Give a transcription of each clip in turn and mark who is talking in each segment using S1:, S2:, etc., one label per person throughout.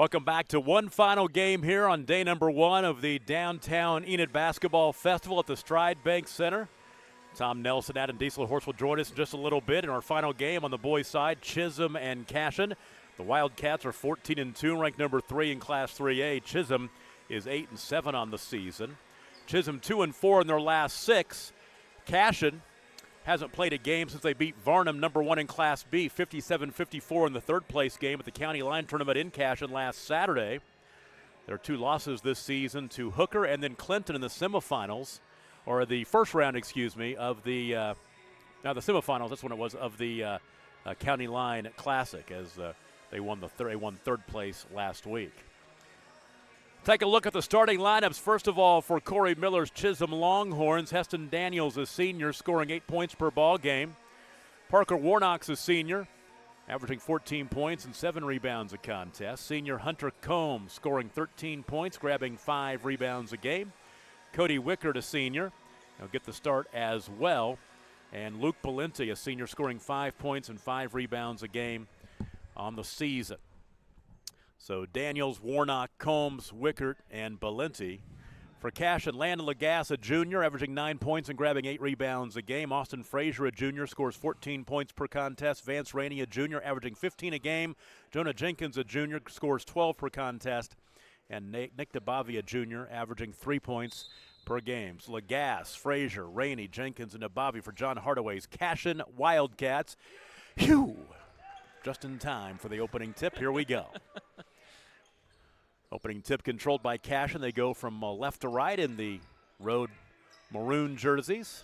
S1: Welcome back to one final game here on day number 1 of the Downtown Enid Basketball Festival at the Stride Bank Center. Tom Nelson, Adam Diesel Horse will join us in just a little bit in our final game on the boys' side, Chisholm and Cashion. The Wildcats are 14-2, ranked number 3 in Class 3A. Chisholm is 8-7 on the season. Chisholm 2-4 in their last 6. Cashion hasn't played a game since they beat Varnum, number 1 in Class B, 57-54 in the third-place game at the County Line Tournament in Cashion last Saturday. There are 2 losses this season to Hooker and then Clinton in the semifinals, or the first round, of the now the semifinals. That's when it was of the County Line Classic, as they won third place last week. Take a look at the starting lineups. First of all, for Corey Miller's Chisholm Longhorns, Heston Daniels, a senior, scoring 8 points per ball game. Parker Warnock's a senior, averaging 14 points and 7 rebounds a contest. Senior Hunter Combs scoring 13 points, grabbing 5 rebounds a game. Cody Wickert, a senior, he'll get the start as well. And Luke Balenti, a senior, scoring 5 points and 5 rebounds a game on the season. So Daniels, Warnock, Combs, Wickert, and Balenti. For Cashion, Landon Lagasse, a junior, averaging 9 points and grabbing 8 rebounds a game. Austin Frazier, a junior, scores 14 points per contest. Vance Rainey, a junior, averaging 15 a game. Jonah Jenkins, a junior, scores 12 per contest. And Nick Nabavi, a junior, averaging 3 points per game. So Lagasse, Frazier, Rainey, Jenkins, and Nabavi for John Hardaway's Cashion Wildcats. Phew! Just in time for the opening tip. Here we go. Opening tip controlled by Cashion. They go from left to right in the road maroon jerseys.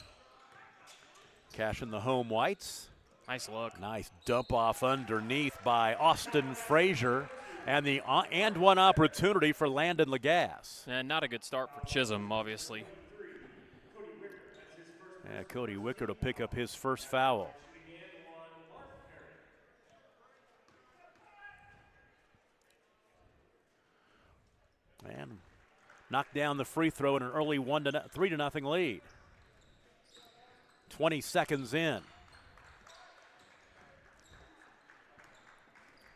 S1: Cashion, the home whites.
S2: Nice look.
S1: Nice dump off underneath by Austin Frazier. And the and one opportunity for Landon Lagasse.
S2: And not a good start for Chisholm, obviously.
S1: Yeah, Cody Wickert will pick up his first foul. And knocked down the free throw in an early 3-0 lead. 20 seconds in.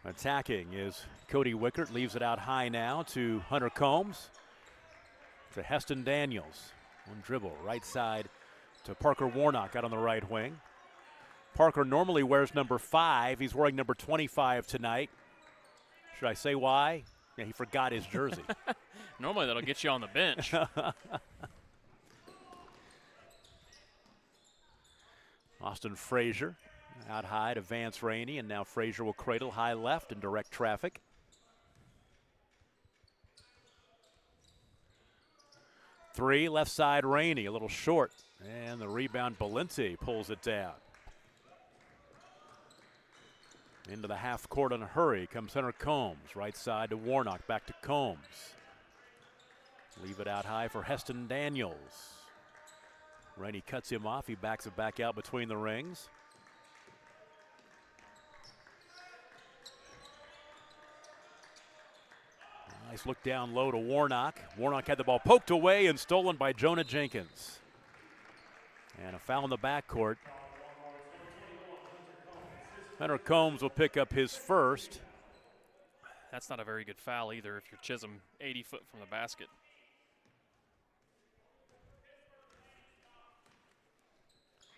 S1: Attacking is Cody Wickert, leaves it out high now to Hunter Combs. To Heston Daniels. One dribble, right side to Parker Warnock out on the right wing. Parker normally wears number 5. He's wearing number 25 tonight. Should I say why? Yeah, he forgot his jersey.
S2: Normally that'll get you on the bench.
S1: Austin Frazier out high to Vance Rainey, and now Frazier will cradle high left and direct traffic. Three, left side Rainey, a little short. And the rebound, Balenti pulls it down. Into the half court in a hurry comes Hunter Combs. Right side to Warnock, back to Combs. Leave it out high for Heston Daniels. Rainey cuts him off. He backs it back out between the rings. Nice look down low to Warnock. Warnock had the ball poked away and stolen by Jonah Jenkins. And a foul in the backcourt. Hunter Combs will pick up his first.
S2: That's not a very good foul either if you're Chisholm 80 foot from the basket.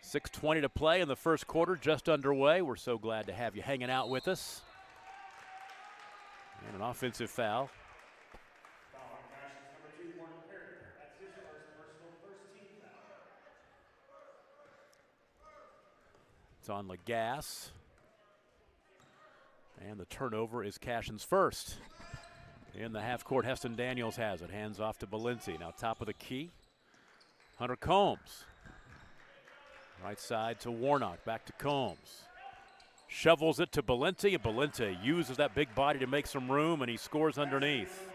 S1: .620 to play in the first quarter, just underway. We're so glad to have you hanging out with us. And an offensive foul. It's on Lagasse. And the turnover is Cashion's first. In the half court, Heston Daniels has it. Hands off to Balenti. Now top of the key, Hunter Combs. Right side to Warnock, back to Combs. Shovels it to Balenti, and Balenti uses that big body to make some room, and he scores underneath.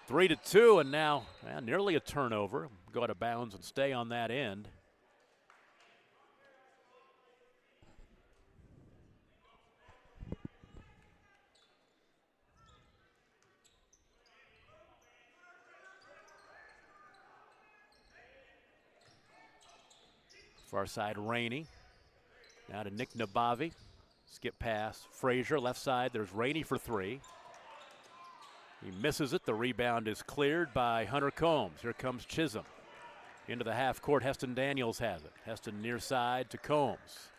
S1: 3-2, and now nearly a turnover. Go out of bounds and stay on that end. Far side Rainey. Now to Nick Nabavi. Skip pass. Frazier, left side. There's Rainey for three. He misses it. The rebound is cleared by Hunter Combs. Here comes Chisholm. Into the half court, Heston Daniels has it. Heston near side to Combs.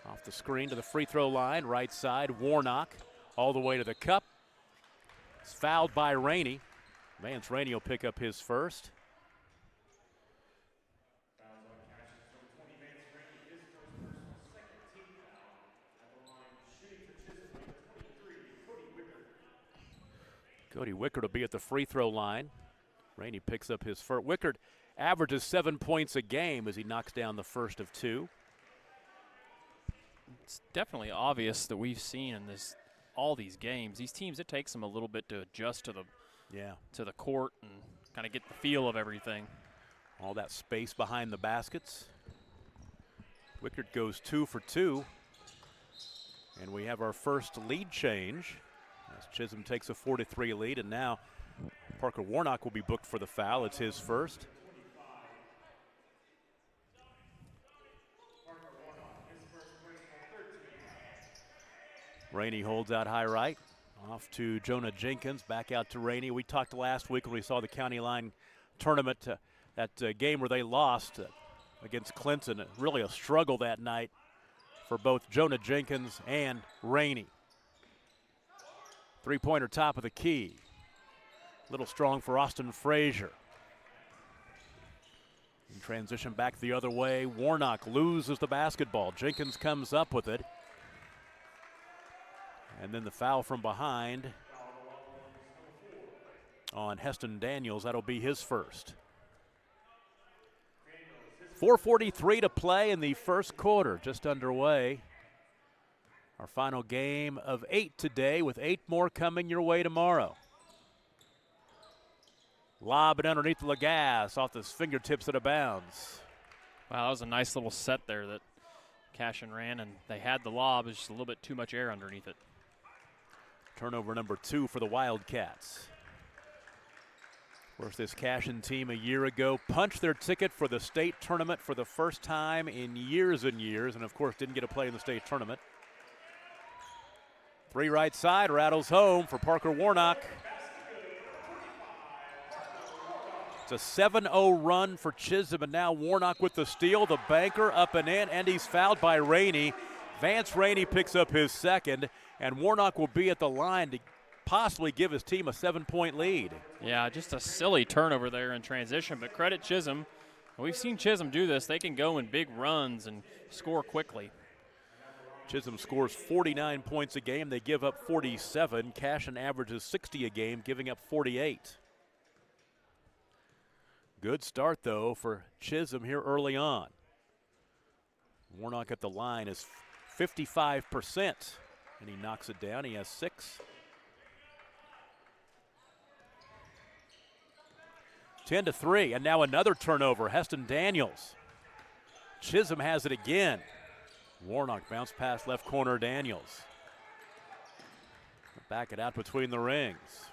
S1: Off the screen to the free throw line, right side, Warnock all the way to the cup. It's fouled by Rainey. Vance Rainey will pick up his first. Cody Wickard will be at the free throw line. Rainey picks up his first. Wickard averages 7 points a game as he knocks down the first of two.
S2: It's definitely obvious that we've seen in all these games. These teams, it takes them a little bit to adjust to the court and kind of get the feel of everything.
S1: All that space behind the baskets. Wickard goes 2 for 2. And we have our first lead change as Chisholm takes a 4-3 lead, and now Parker Warnock will be booked for the foul. It's his first. Rainey holds out high right. Off to Jonah Jenkins, back out to Rainey. We talked last week when we saw the County Line tournament, that game where they lost against Clinton. Really a struggle that night for both Jonah Jenkins and Rainey. Three-pointer top of the key. A little strong for Austin Frazier. In transition back the other way. Warnock loses the basketball. Jenkins comes up with it. And then the foul from behind on Heston Daniels. That'll be his first. 4:43 to play in the first quarter, just underway. Our final game of 8 today, with 8 more coming your way tomorrow. Lob it underneath Lagasse, off his fingertips out of bounds.
S2: Wow, that was a nice little set there that Cashion ran, and they had the lob. It's just a little bit too much air underneath it.
S1: Turnover number 2 for the Wildcats. Of course, this Cashion team a year ago punched their ticket for the state tournament for the first time in years and years, and of course didn't get to play in the state tournament. 3 right side, rattles home for Parker Warnock. It's a 7-0 run for Chisholm, and now Warnock with the steal. The banker up and in, and he's fouled by Rainey. Vance Rainey picks up his second, and Warnock will be at the line to possibly give his team a 7-point lead.
S2: Yeah, just a silly turnover there in transition, but credit Chisholm. We've seen Chisholm do this. They can go in big runs and score quickly.
S1: Chisholm scores 49 points a game. They give up 47. Cashion averages 60 a game, giving up 48. Good start, though, for Chisholm here early on. Warnock at the line is 55%, and he knocks it down. He has 6. 10-3, and now another turnover. Heston Daniels. Chisholm has it again. Warnock bounce pass left corner, Daniels. Back it out between the rings.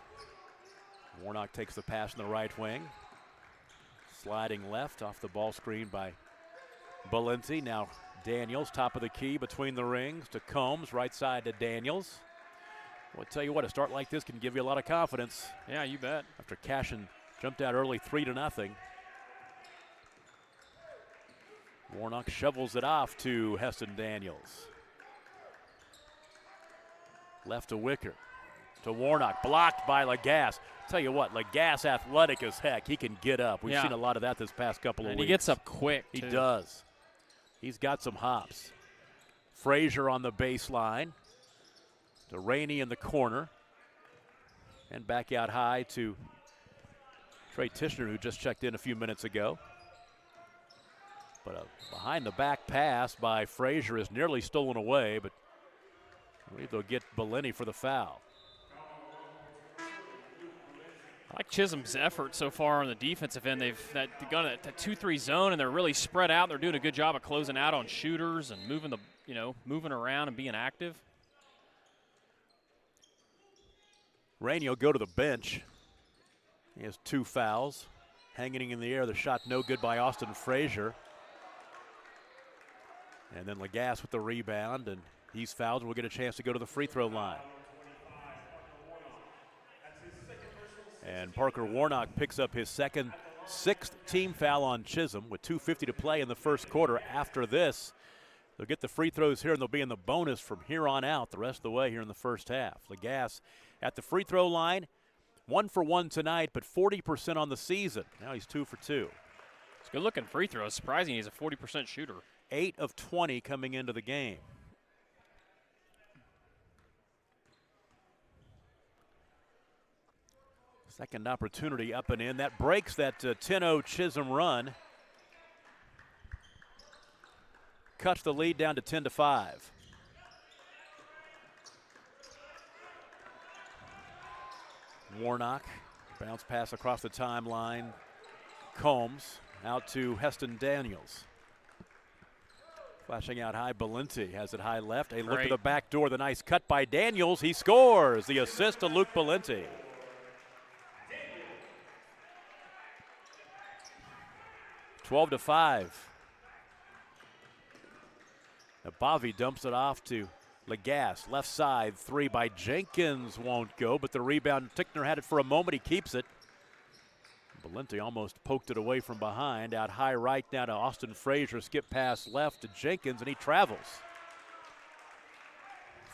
S1: Warnock takes the pass in the right wing. Sliding left off the ball screen by Valenti. Now Daniels, top of the key between the rings to Combs, right side to Daniels. Well, I tell you what, a start like this can give you a lot of confidence.
S2: Yeah, you bet.
S1: After Cashion jumped out early 3-0. Warnock shovels it off to Heston Daniels. Left to Wicker. To Warnock, blocked by Lagasse. Tell you what, Lagasse athletic as heck. He can get up. We've seen a lot of that this past couple of weeks.
S2: And he gets up quick,
S1: He
S2: too.
S1: does. He's got some hops. Frazier on the baseline. To Rainey in the corner. And back out high to Trey Tishner, who just checked in a few minutes ago. But a behind-the-back pass by Frazier is nearly stolen away, but I believe they'll get Valenti for the foul.
S2: I like Chisholm's effort so far on the defensive end. They've gone that 2-3 zone, and they're really spread out. They're doing a good job of closing out on shooters and moving around and being active.
S1: Rainey will go to the bench. He has 2 fouls. Hanging in the air, the shot no good by Austin Frazier. And then Lagasse with the rebound, and He's fouled and will get a chance to go to the free throw line. And Parker Warnock picks up his sixth team foul on Chisholm with 2:50 to play in the first quarter. After this, they'll get the free throws here, and they'll be in the bonus from here on out the rest of the way here in the first half. Lagasse at the free throw line, 1 for 1 tonight, but 40% on the season. Now he's 2 for 2.
S2: It's a good-looking free throw. It's surprising he's a 40% shooter.
S1: 8 of 20 coming into the game. Second opportunity up and in. That breaks that 10-0 Chisholm run. Cuts the lead down to 10-5. Warnock, bounce pass across the timeline. Combs out to Heston Daniels. Flashing out high, Valenti has it high left. A look at the back door, the nice cut by Daniels. He scores. The assist to Luke Valenti. Twelve to 5. Now Bavi dumps it off to Lagasse. Left side, 3 by Jenkins won't go, but the rebound, Tickner had it for a moment. He keeps it. Valenti almost poked it away from behind. Out high right now to Austin Frazier. Skip pass left to Jenkins, and he travels.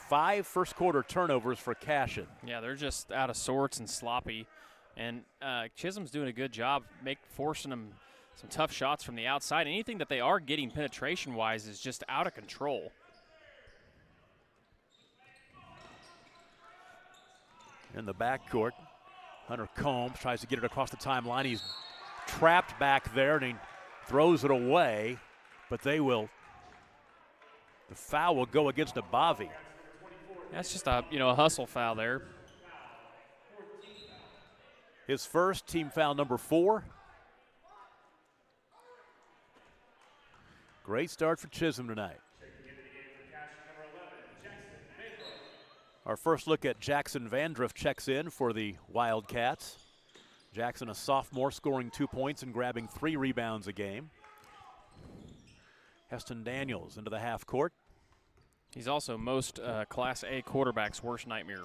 S1: 5 first quarter turnovers for Cashion.
S2: Yeah, they're just out of sorts and sloppy. And Chisholm's doing a good job forcing them some tough shots from the outside. Anything that they are getting penetration-wise is just out of control.
S1: In the backcourt, Hunter Combs tries to get it across the timeline. He's trapped back there, and he throws it away, but they will. The foul will go against Abavi.
S2: That's just a hustle foul there.
S1: His first, team foul number 4. Great start for Chisholm tonight. Our first look at Jackson Vandruff checks in for the Wildcats. Jackson, a sophomore, scoring 2 points and grabbing 3 rebounds a game. Heston Daniels into the half court.
S2: He's also most Class A quarterback's worst nightmare.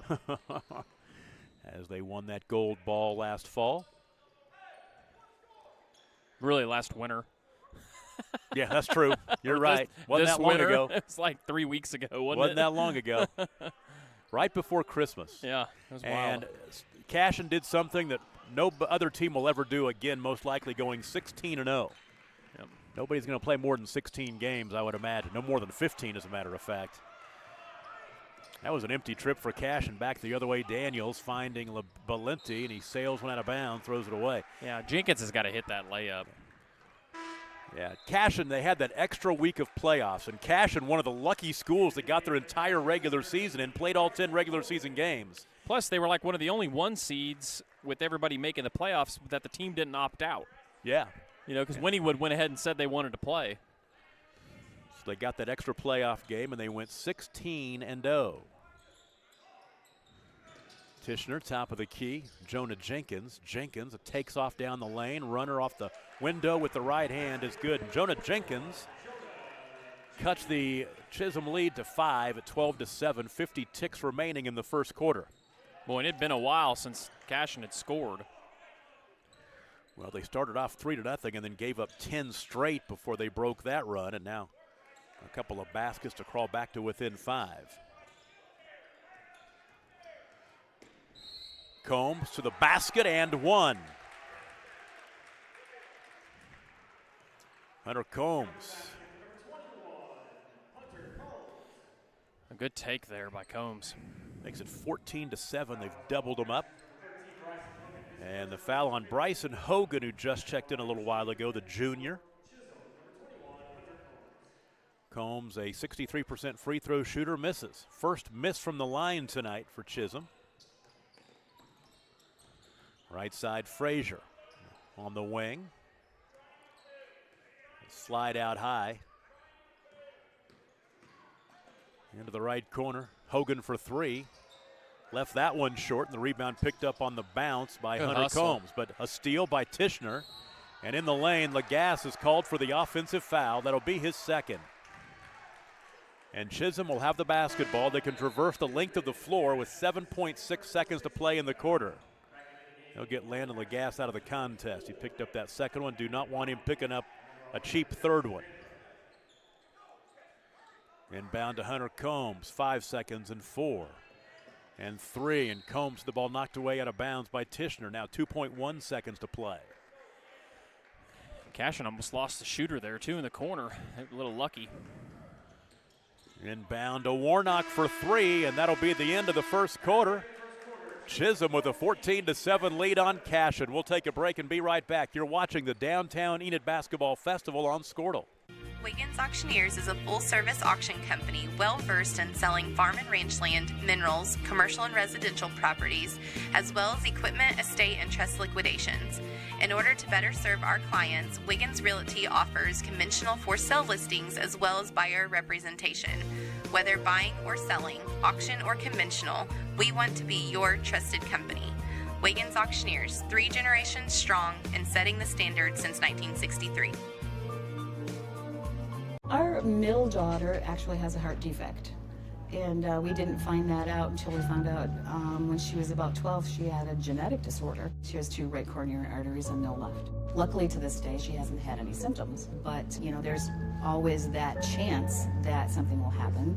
S1: As they won that gold ball last fall.
S2: Really, last winter.
S1: Yeah, that's true. You're right. Wasn't that long ago.
S2: It's like 3 weeks ago,
S1: wasn't that long ago. Right before Christmas.
S2: Yeah, it was wild.
S1: And Cashion did something that no other team will ever do again, most likely going 16-0.
S2: Yep.
S1: Nobody's going to play more than 16 games, I would imagine. No more than 15, as a matter of fact. That was an empty trip for Cashion. Back the other way, Daniels finding Valenti, and he sails one out of bounds, throws it away.
S2: Yeah, Jenkins has got to hit that layup.
S1: Yeah, Cashion, they had that extra week of playoffs, and Cashion, one of the lucky schools that got their entire regular season and played all 10 regular season games.
S2: Plus, they were like one of the only 1 seeds with everybody making the playoffs that the team didn't opt out.
S1: Yeah.
S2: Because Wynnewood went ahead and said they wanted to play.
S1: So they got that extra playoff game, and they went 16-0. Tishner, top of the key. Jonah Jenkins. Jenkins takes off down the lane. Runner off the window with the right hand is good. And Jonah Jenkins cuts the Chisholm lead to 5 at 12-7. 50 ticks remaining in the first quarter.
S2: Boy, and it had been a while since Cashion had scored.
S1: Well, they started off 3-0 and then gave up 10 straight before they broke that run. And now a couple of baskets to crawl back to within 5. Combs to the basket and 1. Hunter Combs.
S2: A good take there by Combs.
S1: Makes it 14-7. They've doubled them up. And the foul on Bryson Hogan, who just checked in a little while ago, the junior. Combs, a 63% free throw shooter, misses. First miss from the line tonight for Chisholm. Right side, Frazier on the wing. Slide out high. Into the right corner. Hogan for 3. Left that one short, and the rebound picked up on the bounce by Hunter Combs. But a steal by Tishner. And in the lane, Lagasse is called for the offensive foul. That'll be his second. And Chisholm will have the basketball. They can traverse the length of the floor with 7.6 seconds to play in the quarter. They'll get Landon Lagasse out of the contest. He picked up that second one. Do not want him picking up a cheap third one. Inbound to Hunter Combs, 5 seconds and 4 and 3. And Combs, the ball knocked away out of bounds by Tishner. Now 2.1 seconds to play.
S2: Cashion almost lost the shooter there, too, in the corner. A little lucky.
S1: Inbound to Warnock for 3, and that'll be the end of the first quarter. Chisholm with a 14-7 lead on Cashion. We'll take a break and be right back. You're watching the Downtown Enid Basketball Festival on Squirtle.
S3: Wiggins Auctioneers is a full-service auction company well-versed in selling farm and ranch land, minerals, commercial and residential properties, as well as equipment, estate, and trust liquidations. In order to better serve our clients, Wiggins Realty offers conventional for-sale listings as well as buyer representation. Whether buying or selling, auction or conventional, we want to be your trusted company. Wiggins Auctioneers, 3 generations strong and setting the standard since 1963.
S4: Our middle daughter actually has a heart defect, and we didn't find that out until we found out when she was about 12 she had a genetic disorder. She has 2 right coronary arteries and no left. Luckily to this day she hasn't had any symptoms, but you know, there's always that chance that something will happen,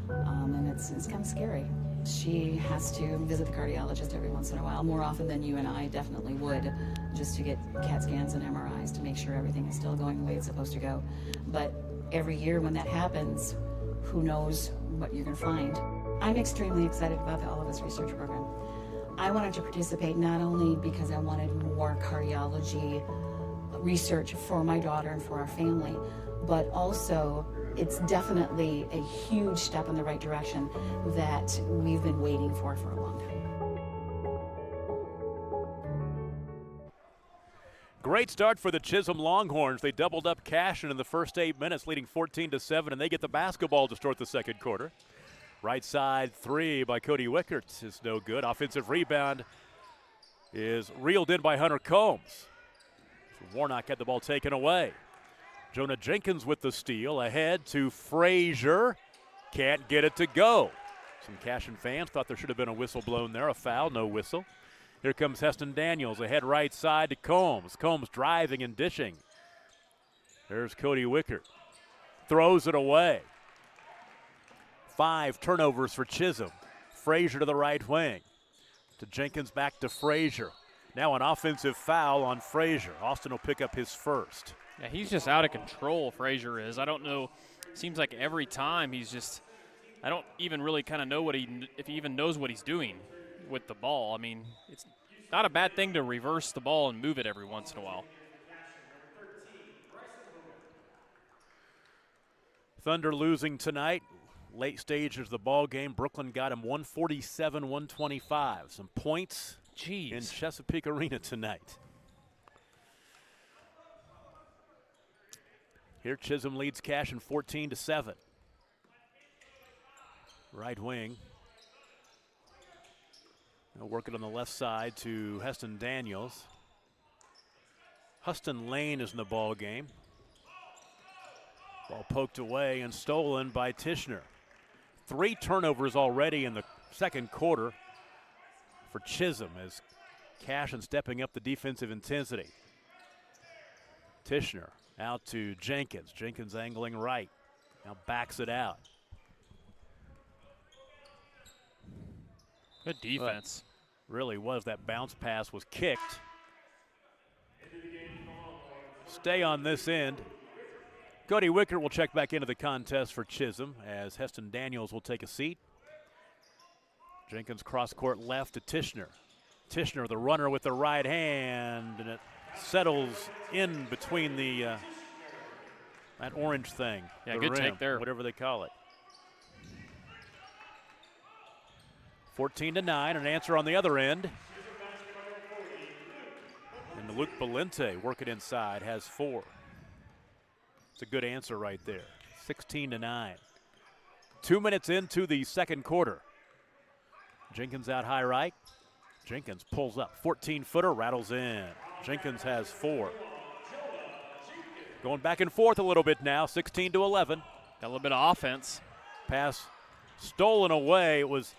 S4: and it's kind of scary. She has to visit the cardiologist every once in a while, more often than you and I definitely would, just to get CAT scans and MRIs to make sure everything is still going the way it's supposed to go. But every year when that happens, who knows what you're going to find. I'm extremely excited about the All of Us research program. I wanted to participate not only because I wanted more cardiology research for my daughter and for our family, but also it's definitely a huge step in the right direction that we've been waiting for a long time.
S1: Great start for the Chisholm Longhorns. They doubled up Cashion in the first 8 minutes, leading 14-7, and they get the basketball to start the second quarter. Right side 3 by Cody Wickert is no good. Offensive rebound is reeled in by Hunter Combs. So Warnock had the ball taken away. Jonah Jenkins with the steal, ahead to Frazier. Can't get it to go. Some Cashion fans thought there should have been a whistle blown there, a foul, no whistle. Here comes Heston Daniels, ahead right side to Combs. Combs driving and dishing. There's Cody Wickert. Throws it away. 5 turnovers for Chisholm. Frazier to the right wing. To Jenkins, back to Frazier. Now an offensive foul on Frazier. Austin will pick up his first.
S2: Yeah, he's just out of control, Frazier is. I don't know. Seems like every time he's just – I don't even really kind of know if he even knows what he's doing with the ball. I mean, it's not a bad thing to reverse the ball and move it every once in a while.
S1: Thunder losing tonight. Late stages of the ball game. Brooklyn got him 147-125. Some points in Chesapeake Arena tonight. Here Chisholm leads Cashion 14-7. Right wing. They'll work it on the left side to Heston Daniels. Huston Lane is in the ball game. Ball poked away and stolen by Tishner. 3 turnovers already in the second quarter for Chisholm as Cashion stepping up the defensive intensity. Tishner out to Jenkins. Jenkins angling right. Now backs it out.
S2: Good defense.
S1: Really was. That bounce pass was kicked. Stay on this end. Cody Wickert will check back into the contest for Chisholm as Heston Daniels will take a seat. Jenkins cross court left to Tishner. Tishner, the runner with the right hand, and it settles in between the that orange thing.
S2: Yeah, good
S1: rim,
S2: take there.
S1: Whatever they call it. 14-9, an answer on the other end. And Luke Belente working inside, has 4. It's a good answer right there. 16-9. 2 minutes into the second quarter. Jenkins out high right. Jenkins pulls up. 14-footer, rattles in. Jenkins has 4. Going back and forth a little bit now, 16-11.
S2: Got a little bit of offense.
S1: Pass stolen away. It was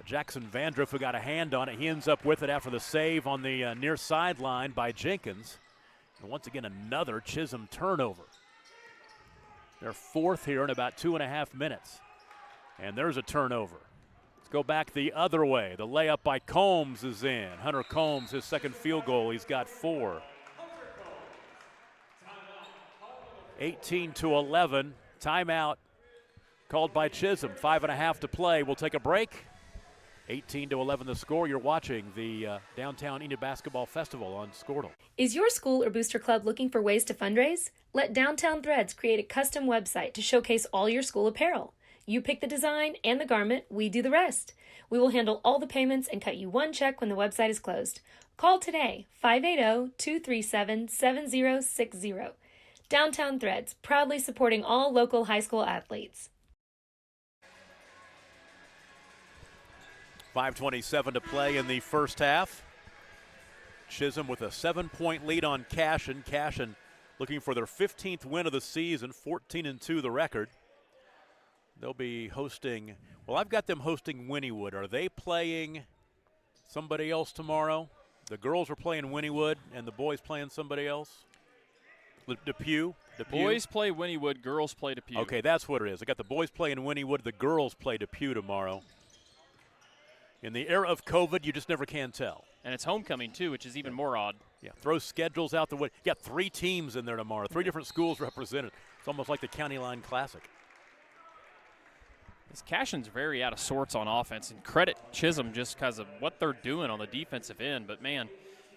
S1: Jackson Vandruff who got a hand on it. He ends up with it after the save on the near sideline by Jenkins. And once again, another Chisholm turnover. They're fourth here in about 2.5 minutes. And there's a turnover. Let's go back the other way. The layup by Combs is in. Hunter Combs, his second field goal. He's got 4. 18-11. Timeout called by Chisholm. 5.5 to play. We'll take a break. 18-11 the score. You're watching the Downtown Enid Basketball Festival on Squirtle.
S5: Is your school or booster club looking for ways to fundraise? Let Downtown Threads create a custom website to showcase all your school apparel. You pick the design and the garment, we do the rest. We will handle all the payments and cut you one check when the website is closed. Call today, 580-237-7060. Downtown Threads, proudly supporting all local high school athletes.
S1: 5:27 to play in the first half. Chisholm with a 7-point lead on Cashion. Cashion looking for their 15th win of the season, 14-2 the record. They'll be hosting, well, I've got them hosting Wynnewood. Are they playing somebody else tomorrow? The girls are playing Wynnewood and the boys playing somebody else? Depew?
S2: Boys play Wynnewood, girls play Depew.
S1: Okay, that's what it is. I got the boys playing Wynnewood, the girls play Depew tomorrow. In the era of COVID, you just never can tell.
S2: And it's homecoming, too, which is even more odd.
S1: Yeah, throw schedules out the way. You got 3 teams in there tomorrow, 3 different schools represented. It's almost like the County Line Classic.
S2: This Cashion's very out of sorts on offense, and credit Chisholm just because of what they're doing on the defensive end. But, man,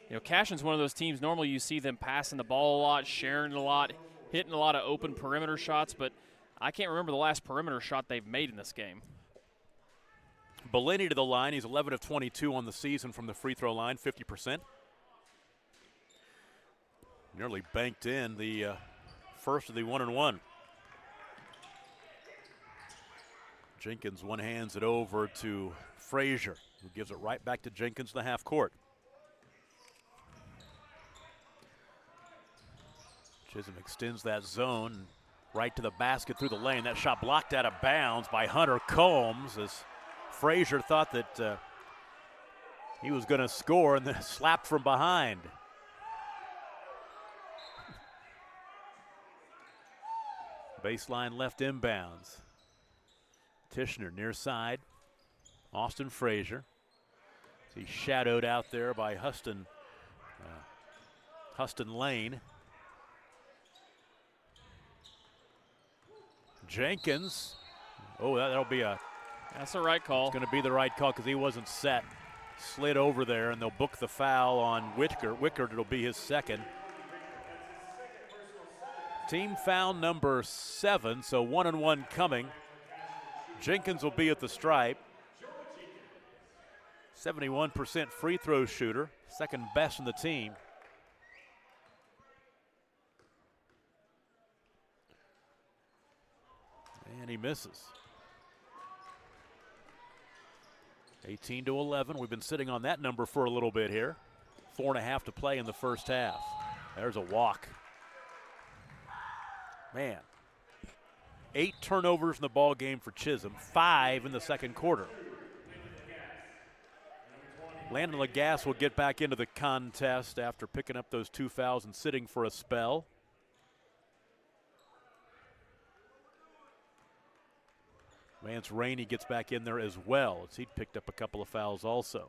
S2: you know, Cashion's one of those teams, normally you see them passing the ball a lot, sharing a lot, hitting a lot of open perimeter shots, but I can't remember the last perimeter shot they've made in this game.
S1: Bellini to the line. He's 11 of 22 on the season from the free throw line, 50%. Nearly banked in the first of the 1-and-1. Jenkins one-hands it over to Frazier, who gives it right back to Jenkins in the half court. Chisholm extends that zone right to the basket through the lane. That shot blocked out of bounds by Hunter Combs as Frazier thought that he was going to score and then slapped from behind. Baseline left inbounds. Tishner near side. Austin Frazier. He's shadowed out there by Huston Lane. Jenkins. Oh, that'll be a.
S2: That's the right call.
S1: It's going to be the right call because he wasn't set. Slid over there, and they'll book the foul on Wickert. Wickert, it'll be his second. Team foul number 7, so 1-and-1 coming. Jenkins will be at the stripe. 71% free throw shooter, second best in the team. And he misses. 18-11. We've been sitting on that number for a little bit here. 4.5 to play in the first half. There's a walk. Man. 8 turnovers in the ball game for Chisholm, 5 in the second quarter. Landon Lagasse will get back into the contest after picking up those 2 fouls and sitting for a spell. Vance Rainey gets back in there as well as he picked up a couple of fouls also.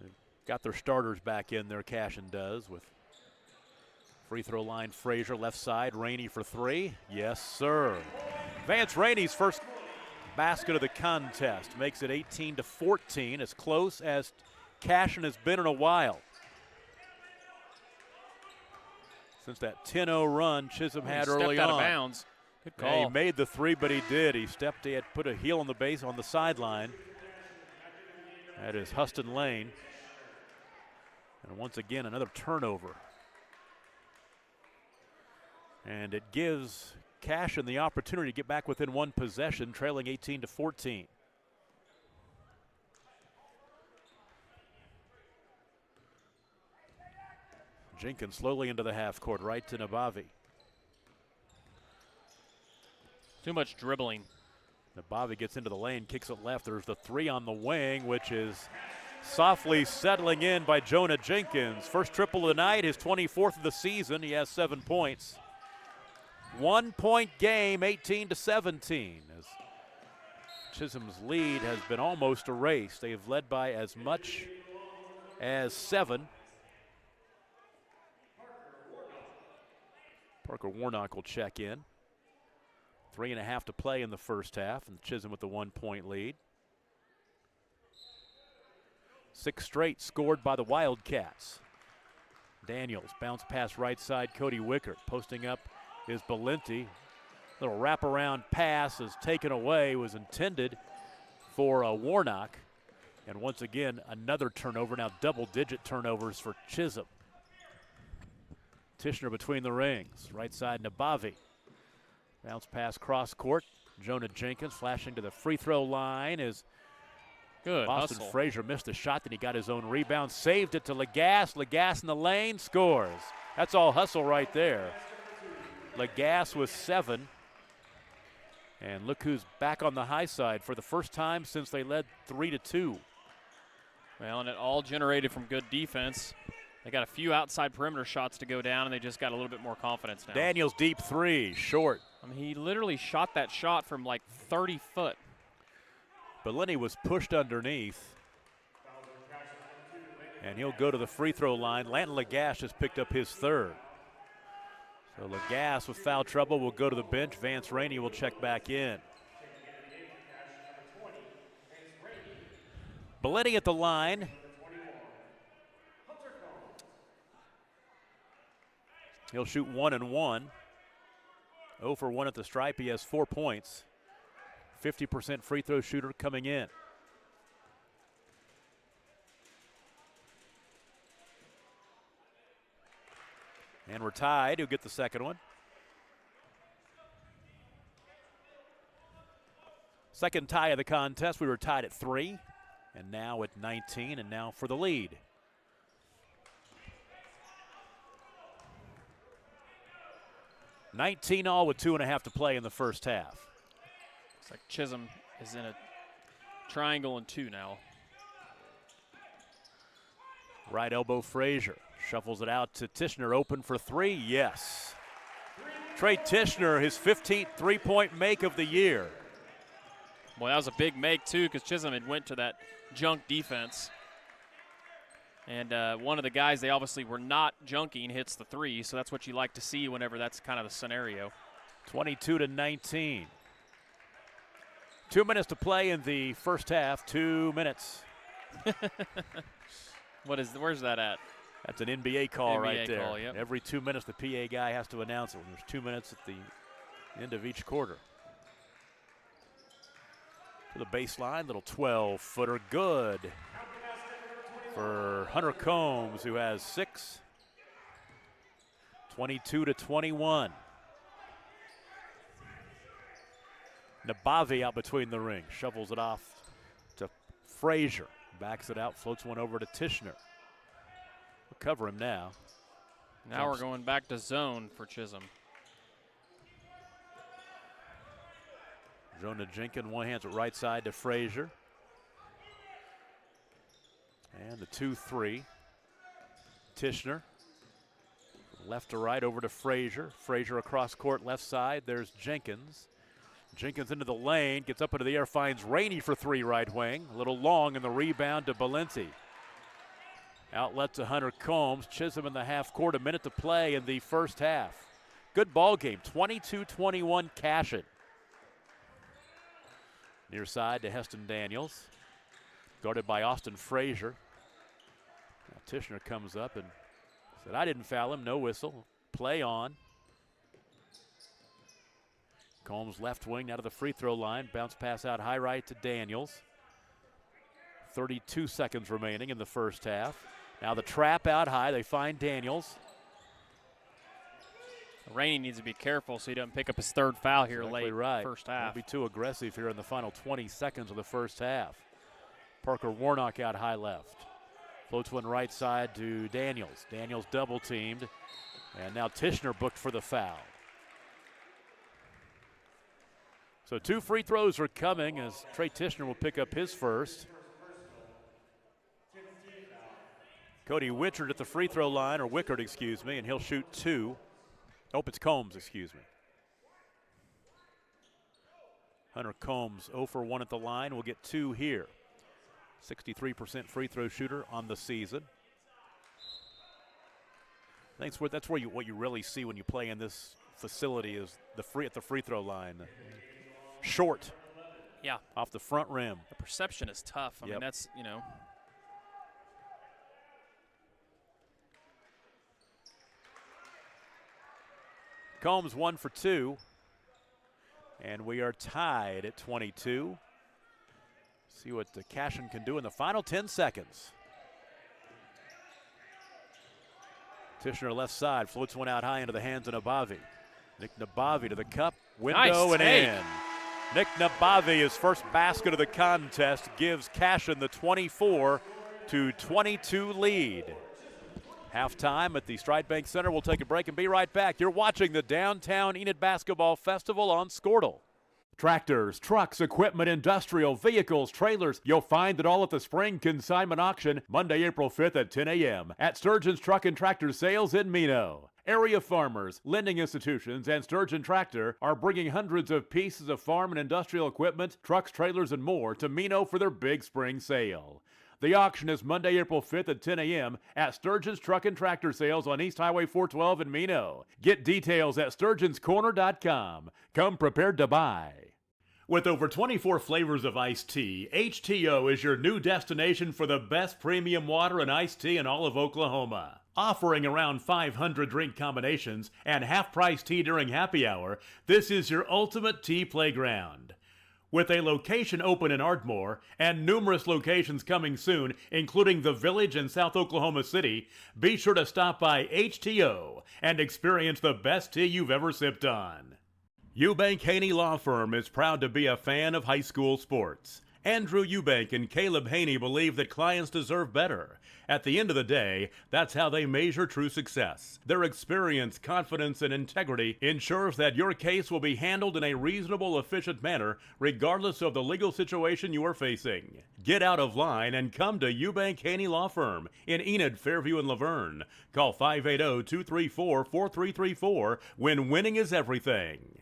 S1: They've got their starters back in there, Cashion does, with free throw line Frazier left side, Rainey for 3. Yes, sir. Vance Rainey's first basket of the contest makes it 18-14, as close as Cashion has been in a while. Since that 10-0 run Chisholm had early
S2: stepped out
S1: on.
S2: of bounds. Good call.
S1: Yeah, he made the 3, but he did. He had put a heel on the base on the sideline. That is Huston Lane. And once again, another turnover. And it gives Cashion the opportunity to get back within 1 possession, trailing 18-14. Jenkins slowly into the half court, right to Nabavi.
S2: Too much dribbling.
S1: Nabavi gets into the lane, kicks it left. There's the three on the wing, which is softly settling in by Jonah Jenkins. First triple of the night, his 24th of the season. He has 7 points. 1 point game, 18-17. As Chisholm's lead has been almost erased. They have led by as much as 7. Parker Warnock will check in. 3.5 to play in the first half, and Chisholm with the 1 point lead. 6 straight scored by the Wildcats. Daniels, bounce pass right side, Cody Wickert. Posting up is Valenti. Little wraparound pass is taken away, was intended for Warnock. And once again, another turnover, now double-digit turnovers for Chisholm. Tishner between the rings, right side Nabavi. Bounce pass cross court. Jonah Jenkins flashing to the free throw line is
S2: good.
S1: Austin
S2: Hustle.
S1: Frazier missed a shot, then he got his own rebound, saved it to Lagasse. Lagasse in the lane, scores. That's all hustle right there. Lagasse with 7. And look who's back on the high side for the first time since they led 3-2.
S2: Well, and it all generated from good defense. They got a few outside perimeter shots to go down, and they just got a little bit more confidence now.
S1: Daniels deep 3, short.
S2: I mean, he literally shot that shot from like 30 foot.
S1: Bellini was pushed underneath. And he'll go to the free throw line. Lanton Lagasse has picked up his 3rd. So Lagasse with foul trouble will go to the bench. Vance Rainey will check back in. Bellini at the line. He'll shoot 1 and 1. 0 for 1 at the stripe. He has 4 points. 50% free throw shooter coming in. And we're tied. He'll get the second one. Second tie of the contest. We were tied at 3, and now at 19, and now for the lead. $19-all with 2.5 to play in the first half.
S2: It's like Chisholm is in a triangle and 2 now.
S1: Right elbow Frazier. Shuffles it out to Tishner, open for 3, yes. Trey Tishner, his 15th three-point make of the year.
S2: Boy, that was a big make, too, because Chisholm had went to that junk defense. And one of the guys they obviously were not junking hits the 3, so that's what you like to see whenever that's kind of the scenario.
S1: 22-19. 2 minutes to play in the first half, 2 minutes.
S2: Where's that at?
S1: That's an NBA call right there.
S2: Call, yep.
S1: Every 2 minutes, the PA guy has to announce it when there's 2 minutes at the end of each quarter. To the baseline, little 12-footer, good for Hunter Combs, who has 6. 22-21. Nabavi out between the rings, shovels it off to Frazier, backs it out, floats one over to Tishner. We'll cover him now.
S2: Now we're going back to zone for Chisholm.
S1: Jonah Jenkins, one hands it right side to Frazier. And the 2-3. Tishner. Left to right over to Frazier. Frazier across court left side. There's Jenkins. Jenkins into the lane, gets up into the air, finds Rainey for 3 right wing. A little long in the rebound to Valenti. Outlet to Hunter Combs. Chisholm in the half court, a minute to play in the first half. Good ball game, 22-21 Cashion. Near side to Heston Daniels. Guarded by Austin Frazier. Now Tishner comes up and said, I didn't foul him, no whistle. Play on. Combs left wing out of the free throw line. Bounce pass out high right to Daniels. 32 seconds remaining in the first half. Now the trap out high. They find Daniels.
S2: Rainey needs to be careful so he doesn't pick up his 3rd foul here late
S1: right.
S2: first half.
S1: Don't be too aggressive here in the final 20 seconds of the first half. Parker Warnock out high left. Floats one right side to Daniels. Daniels double teamed. And now Tishner booked for the foul. So 2 free throws are coming as Trey Tishner will pick up his first. Cody Wickard at the free throw line, or Wickard, excuse me, and he'll shoot 2. Oh, it's Combs, excuse me. Hunter Combs 0 for 1 at the line. We'll get 2 here. 63% free throw shooter on the season. I think that's where what you really see when you play in this facility is at the free throw line. Short.
S2: Yeah.
S1: Off the front rim.
S2: The perception is tough. I mean, that's, you know.
S1: Combs 1 for 2. And we are tied at 22. See what Cashion can do in the final 10 seconds. Tishner left side, floats one out high into the hands of Nabavi. Nick Nabavi to the cup, window,
S2: nice
S1: and
S2: take.
S1: in. Nick Nabavi, his first basket of the contest, gives Cashion the 24-22 lead. Halftime at the Stride Bank Center. We'll take a break and be right back. You're watching the Downtown Enid Basketball Festival on Squirtle. Tractors, trucks, equipment, industrial, vehicles, trailers. You'll find it all at the Spring Consignment Auction, Monday, April 5th at 10 a.m. at Sturgeon's Truck and Tractor Sales in Mino. Area farmers, lending institutions, and Sturgeon Tractor are bringing hundreds of pieces of farm and industrial equipment, trucks, trailers, and more to Mino for their big spring sale. The auction is Monday, April 5th at 10 a.m. at Sturgeon's Truck and Tractor Sales on East Highway 412 in Mino. Get details at sturgeonscorner.com. Come prepared to buy. With over 24 flavors of iced tea, HTO is your new destination for the best premium water and iced tea in all of Oklahoma. Offering around 500 drink combinations and half-price tea during happy hour, this is your ultimate tea playground. With a location open in Ardmore and numerous locations coming soon, including the Village in South Oklahoma City, be sure to stop by HTO and experience the best tea you've ever sipped on. Eubank Haney Law Firm is proud to be a fan of high school sports. Andrew Eubank and Caleb Haney believe that clients deserve better. At the end of the day, that's how they measure true success. Their experience, confidence, and integrity ensures that your case will be handled in a reasonable, efficient manner, regardless of the legal situation you are facing. Get out of line and come to Eubank Haney Law Firm in Enid, Fairview, and Laverne. Call 580-234-4334 when winning is everything.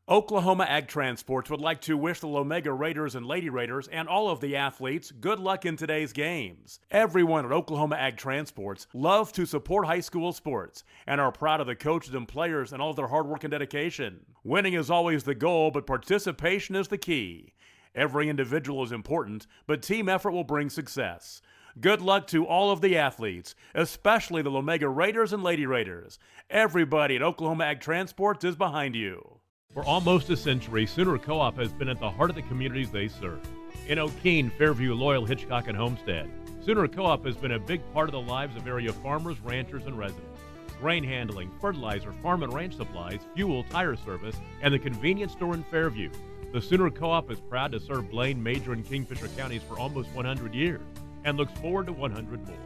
S1: Oklahoma Ag Transports would like to wish the Lomega Raiders and Lady Raiders and all of the athletes good luck in today's games. Everyone at Oklahoma Ag Transports love to support high school sports and are proud of the coaches and players and all of their hard work and dedication. Winning is always the goal, but participation is the key. Every individual is important, but team effort will bring success. Good luck to all of the athletes, especially the Lomega Raiders and Lady Raiders. Everybody at Oklahoma Ag Transports is behind you. For almost a century, Sooner Co-op has been at the heart of the communities they serve. In O'Keene, Fairview, Loyal, Hitchcock, and Homestead, Sooner Co-op has been a big part of the lives of area farmers, ranchers, and residents. Grain handling, fertilizer, farm and ranch supplies, fuel, tire service, and the convenience store in Fairview. The Sooner Co-op is proud to serve Blaine, Major, and Kingfisher counties for almost 100 years and looks forward to 100 more.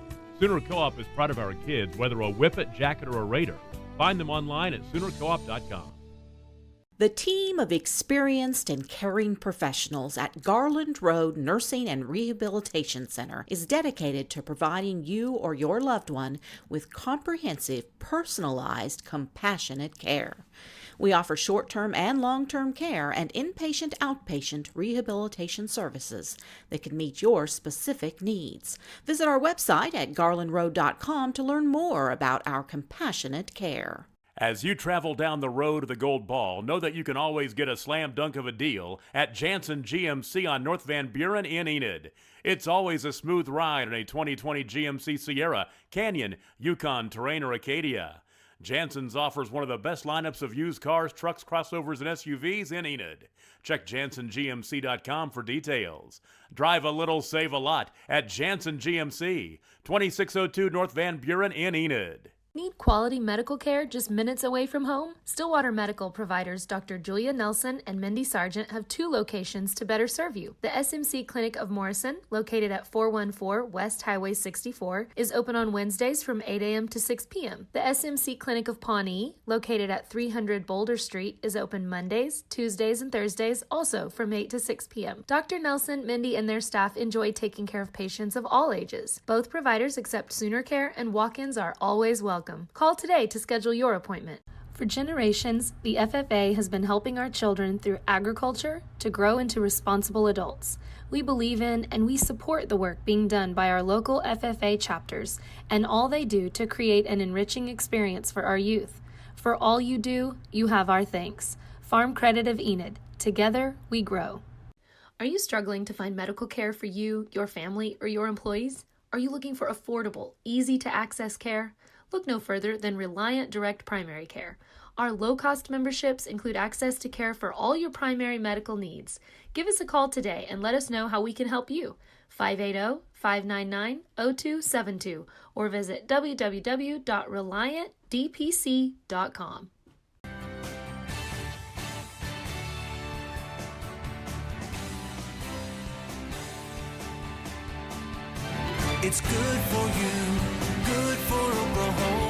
S1: Sooner Co-op is proud of our kids, whether a Whippet, Jacket, or a Raider. Find them online at SoonerCoop.com.
S6: The team of experienced and caring professionals at Garland Road Nursing and Rehabilitation Center is dedicated to providing you or your loved one with comprehensive, personalized, compassionate care. We offer short-term and long-term care and inpatient-outpatient rehabilitation services that can meet your specific needs. Visit our website at garlandroad.com to learn more about our compassionate care.
S1: As you travel down the road of the Gold Ball, know that you can always get a slam dunk of a deal at Jansen GMC on North Van Buren in Enid. It's always a smooth ride in a 2020 GMC Sierra, Canyon, Yukon, Terrain, or Acadia. Jansen's offers one of the best lineups of used cars, trucks, crossovers, and SUVs in Enid. Check JansenGMC.com for details. Drive a little, save a lot at Jansen GMC, 2602 North Van Buren in Enid.
S5: Need quality medical care just minutes away from home? Stillwater Medical providers Dr. Julia Nelson and Mindy Sargent have 2 locations to better serve you. The SMC Clinic of Morrison, located at 414 West Highway 64, is open on Wednesdays from 8 a.m. to 6 p.m. The SMC Clinic of Pawnee, located at 300 Boulder Street, is open Mondays, Tuesdays, and Thursdays, also from 8 to 6 p.m. Dr. Nelson, Mindy, and their staff enjoy taking care of patients of all ages. Both providers accept Sooner Care, and walk-ins are always welcome. Call today to schedule your appointment. For generations, the FFA has been helping our children through agriculture to grow into responsible adults. We believe in and we support the work being done by our local FFA chapters and all they do to create an enriching experience for our youth. For all you do, you have our thanks. Farm Credit of Enid. Together, we grow. Are you struggling to find medical care for you, your family, or your employees? Are you looking for affordable, easy-to-access care? Look no further than Reliant Direct Primary Care. Our low-cost memberships include access to care for all your primary medical needs. Give us a call today and let us know how we can help you. 580-599-0272 or visit www.reliantdpc.com.
S7: It's good for you, good for Oklahoma.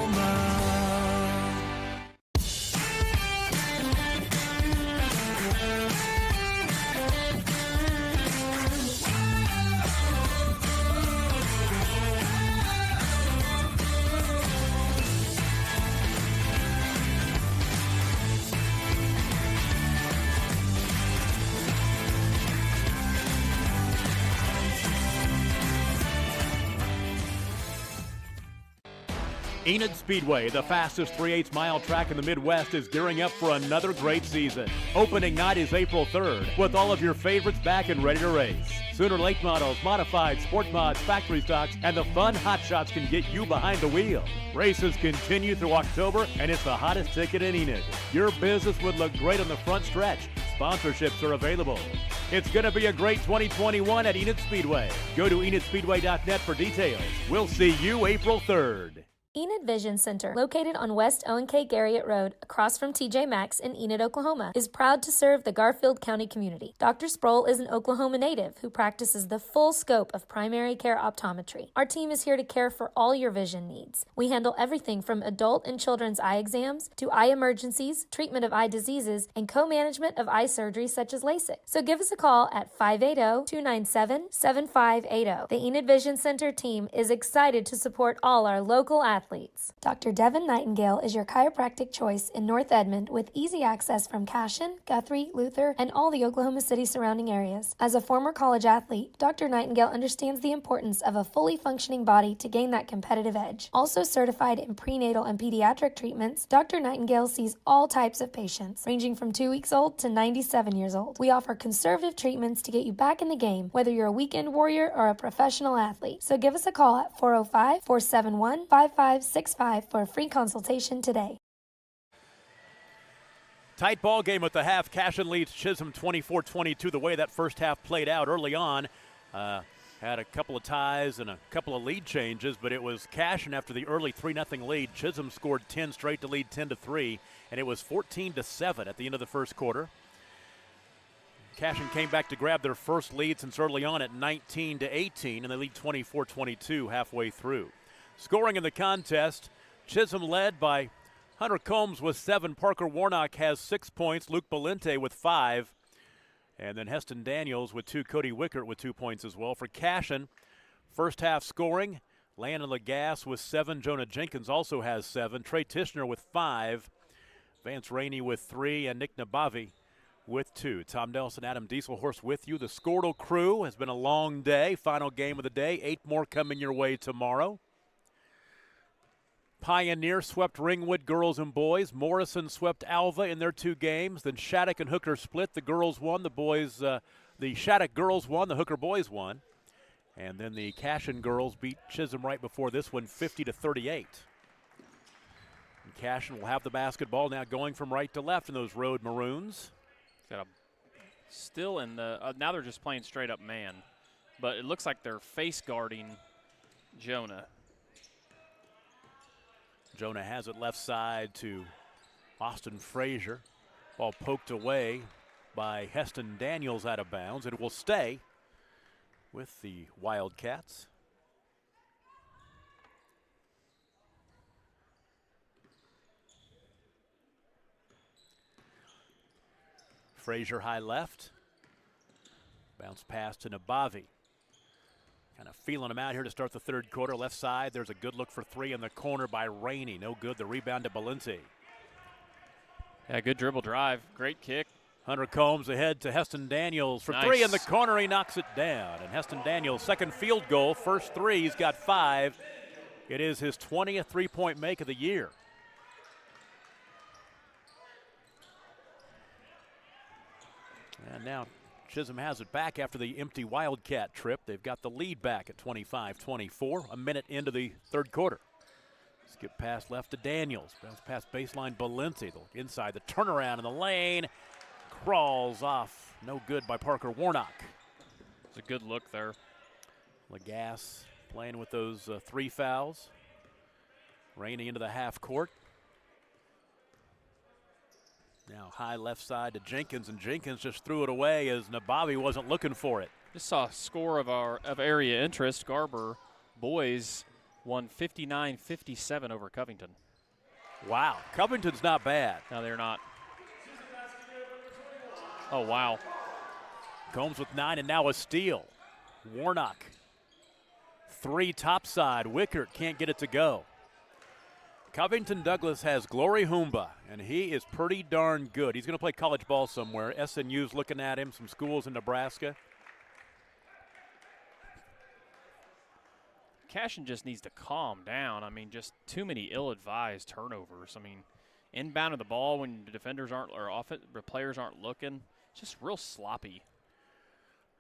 S1: Enid Speedway, the fastest 3/8 mile track in the Midwest, is gearing up for another great season. Opening night is April 3rd, with all of your favorites back and ready to race. Sooner late models, modified, sport mods, factory stocks, and the fun hot shots can get you behind the wheel. Races continue through October, and it's the hottest ticket in Enid. Your business would look great on the front stretch. Sponsorships are available. It's going to be a great 2021 at Enid Speedway. Go to EnidSpeedway.net for details. We'll see you April 3rd.
S5: Enid Vision Center, located on West Owen K. Garriott Road, across from TJ Maxx in Enid, Oklahoma, is proud to serve the Garfield County community. Dr. Sproul is an Oklahoma native who practices the full scope of primary care optometry. Our team is here to care for all your vision needs. We handle everything from adult and children's eye exams to eye emergencies, treatment of eye diseases, and co-management of eye surgery such as LASIK. So give us a call at 580-297-7580. The Enid Vision Center team is excited to support all our local athletes. Dr. Devin Nightingale is your chiropractic choice in North Edmond with easy access from Cashion, Guthrie, Luther, and all the Oklahoma City surrounding areas. As a former college athlete, Dr. Nightingale understands the importance of a fully functioning body to gain that competitive edge. Also certified in prenatal and pediatric treatments, Dr. Nightingale sees all types of patients, ranging from 2 weeks old to 97 years old. We offer conservative treatments to get you back in the game, whether you're a weekend warrior or a professional athlete. So give us a call at 405-471-5565 for a free consultation today.
S1: Tight ball game at the half. Cashion leads Chisholm 24-22. The way that first half played out early on, had a couple of ties and a couple of lead changes, but it was Cashion after the early 3-0 lead. Chisholm scored 10 straight to lead 10-3, and it was 14-7 at the end of the first quarter. Cashion came back to grab their first lead since early on at 19-18, and they lead 24-22 halfway through. Scoring in the contest, Chisholm led by Hunter Combs with 7. Parker Warnock has 6 points. Luke Balente with 5. And then Heston Daniels with 2. Cody Wickert with 2 points as well. For Cashion, first half scoring, Landon Lagasse with 7. Jonah Jenkins also has 7. Trey Tishner with 5. Vance Rainey with 3. And Nick Nabavi with 2. Tom Nelson, Adam Dieselhorst with you. The Squirtle crew has been a long day. Final game of the day. 8 more coming your way tomorrow. Pioneer swept Ringwood girls and boys. Morrison swept Alva in their 2 games. Then Shattuck and Hooker split. The girls won. The boys, the Shattuck girls won. The Hooker boys won. And then the Cashion girls beat Chisholm right before this one, 50-38. And Cashion will have the basketball now, going from right to left in those road maroons.
S2: Got a still in the now they're just playing straight up man, but it looks like they're face guarding Jonah.
S1: Jonah has it left side to Austin Frazier. Ball poked away by Heston Daniels out of bounds. It will stay with the Wildcats. Frazier high left. Bounce pass to Nabavi. Kind of feeling him out here to start the third quarter. Left side, there's a good look for three in the corner by Rainey. No good. The rebound to Balenti.
S2: Yeah, good dribble drive. Great kick.
S1: Hunter Combs ahead to Heston Daniels for
S2: Nice.
S1: three in the corner. He knocks it down. And Heston Daniels, second field goal. First three, he's got 5. It is his 20th three-point make of the year. And now Chisholm has it back after the empty Wildcat trip. They've got the lead back at 25-24, a minute into the third quarter. Skip pass left to Daniels. Bounce past baseline Balenti. Inside the turnaround in the lane. Crawls off. No good by Parker Warnock.
S2: It's a good look there.
S1: Lagasse playing with those 3 fouls. Rainey into the half court. Now high left side to Jenkins, and Jenkins just threw it away as Nabavi wasn't looking for it.
S2: Just saw a score of area interest. Garber boys won 59-57 over Covington.
S1: Wow, Covington's not bad.
S2: No, they're not. Oh, wow.
S1: Combs with 9 and now a steal. Warnock. 3 topside. Wickert can't get it to go. Covington Douglas has Glory Humba, and he is pretty darn good. He's going to play college ball somewhere. SNU's looking at him, some schools in Nebraska.
S2: Cashion just needs to calm down. I mean, just too many ill-advised turnovers. I mean, inbound of the ball when the defenders aren't, or the players aren't looking, just real sloppy.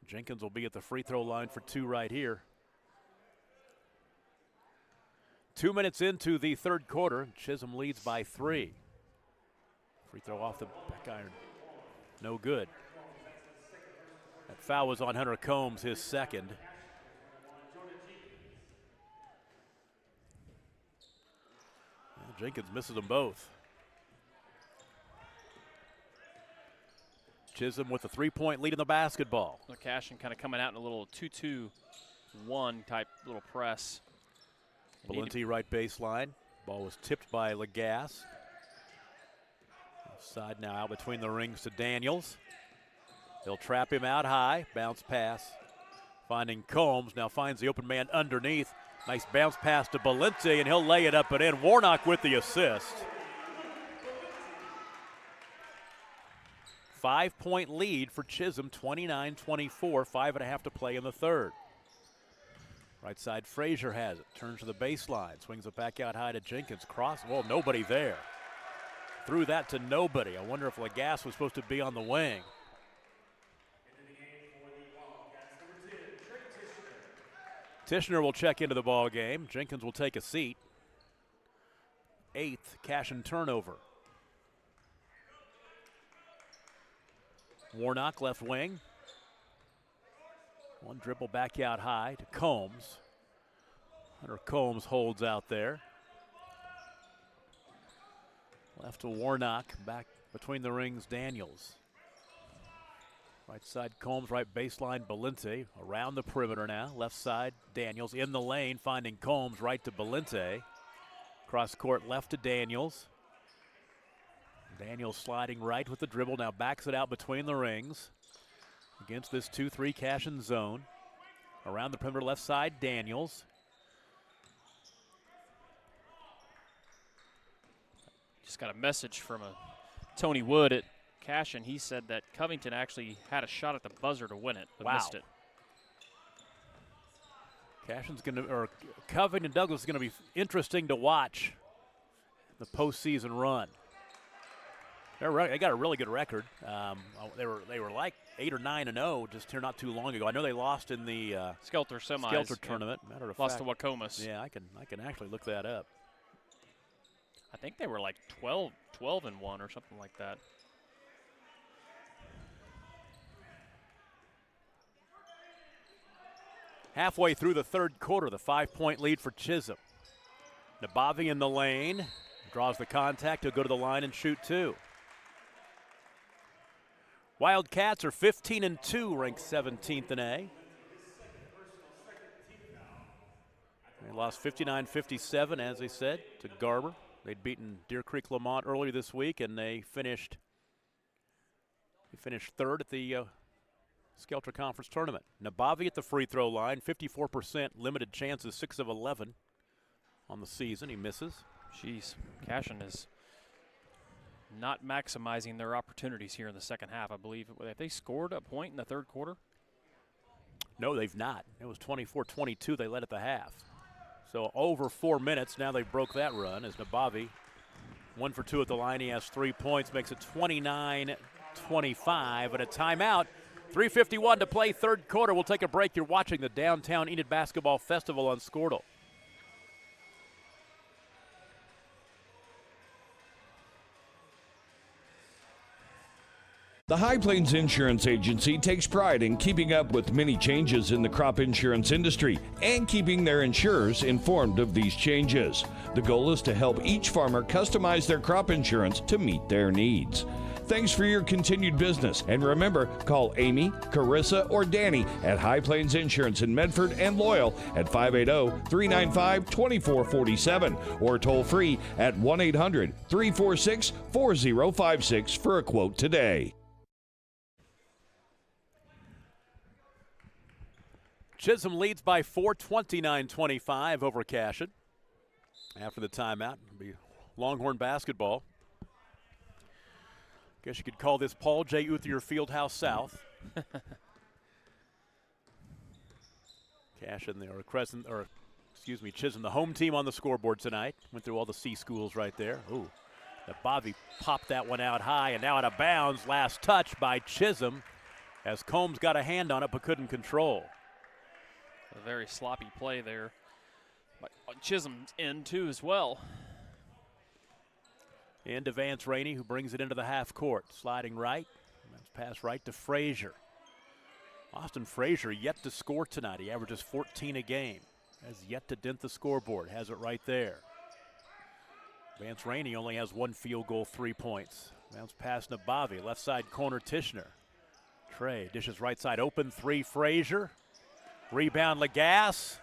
S1: Jenkins will be at the free throw line for 2 right here. 2 minutes into the third quarter, Chisholm leads by 3. Free throw off the back iron. No good. That foul was on Hunter Combs, his second. Well, Jenkins misses them both. Chisholm with a 3-point lead in the basketball.
S2: Cashion kind of coming out in a little 2-2-1 type little press.
S1: Balenti right baseline. Ball was tipped by Lagasse. Side now out between the rings to Daniels. They'll trap him out high. Bounce pass. Finding Combs. Now finds the open man underneath. Nice bounce pass to Balenti, and he'll lay it up and in. Warnock with the assist. 5-point lead for Chisholm, 29-24. 5.5 to play in the third. Right side, Frazier has it. Turns to the baseline. Swings it back out high to Jenkins. Cross. Well, nobody there. Threw that to nobody. I wonder if Lagasse was supposed to be on the wing. Tishner will check into the ball game. Jenkins will take a seat. 8th Cashion turnover. Warnock left wing. One dribble back out high to Combs. Hunter Combs holds out there. Left to Warnock, back between the rings, Daniels. Right side, Combs, right baseline, Balenti. Around the perimeter now. Left side, Daniels in the lane, finding Combs right to Balenti. Cross court left to Daniels. Daniels sliding right with the dribble, now backs it out between the rings. Against this 2-3 Cashion zone. Around the perimeter left side, Daniels.
S2: Just got a message from Tony Wood at Cashion. He said that Covington actually had a shot at the buzzer to win it, but missed it.
S1: Covington Douglas is going to be interesting to watch the postseason run. They got a really good record. They were like 8 or 9-0 just here not too long ago. I know they lost in the
S2: Skelter semis.
S1: Skelter tournament. Matter of
S2: lost
S1: fact,
S2: to Wacomas.
S1: Yeah, I can actually look that up.
S2: I think they were like 12-1 or something like that.
S1: Halfway through the third quarter, the 5-point lead for Chisholm. Nabavi in the lane. Draws the contact. He'll go to the line and shoot 2. Wildcats are 15-2, ranked 17th in A. They lost 59-57, as they said, to Garber. They'd beaten Deer Creek Lamont earlier this week, and they finished third at the Skelter Conference Tournament. Nabavi at the free throw line, 54% limited chances, 6 of 11 on the season. He misses.
S2: Jeez, Cashion is not maximizing their opportunities here in the second half, I believe. Have they scored a point in the third quarter?
S1: No, they've not. It was 24-22 they led at the half. So over 4 minutes, now they broke that run as Nabavi, 1 for 2 at the line. He has 3 points, makes it 29-25, and a timeout. 3:51 to play, third quarter. We'll take a break. You're watching the Downtown Enid Basketball Festival on Squirtle.
S8: The High Plains Insurance Agency takes pride in keeping up with many changes in the crop insurance industry and keeping their insurers informed of these changes. The goal is to help each farmer customize their crop insurance to meet their needs. Thanks for your continued business, and remember, call Amy, Carissa, or Danny at High Plains Insurance in Medford and Loyal at 580-395-2447 or toll free at 1-800-346-4056 for a quote today.
S1: Chisholm leads by 4, 29-25 over Cashion. After the timeout, it'll be Longhorn basketball. Guess you could call this Paul J. Uthier Fieldhouse South. Cashion, Chisholm, the home team on the scoreboard tonight. Went through all the C schools right there. Ooh, Nabavi popped that one out high, and now out of bounds. Last touch by Chisholm as Combs got a hand on it but couldn't control.
S2: A very sloppy play there. But Chisholm's in too as well.
S1: Into Vance Rainey, who brings it into the half court. Sliding right. That's pass right to Frazier. Austin Frazier yet to score tonight. He averages 14 a game. Has yet to dent the scoreboard. Has it right there. Vance Rainey only has 1 field goal, 3 points. Bounce past Nabavi. Left side corner Tishner. Trey dishes right side open. 3 Frazier. Rebound Lagasse.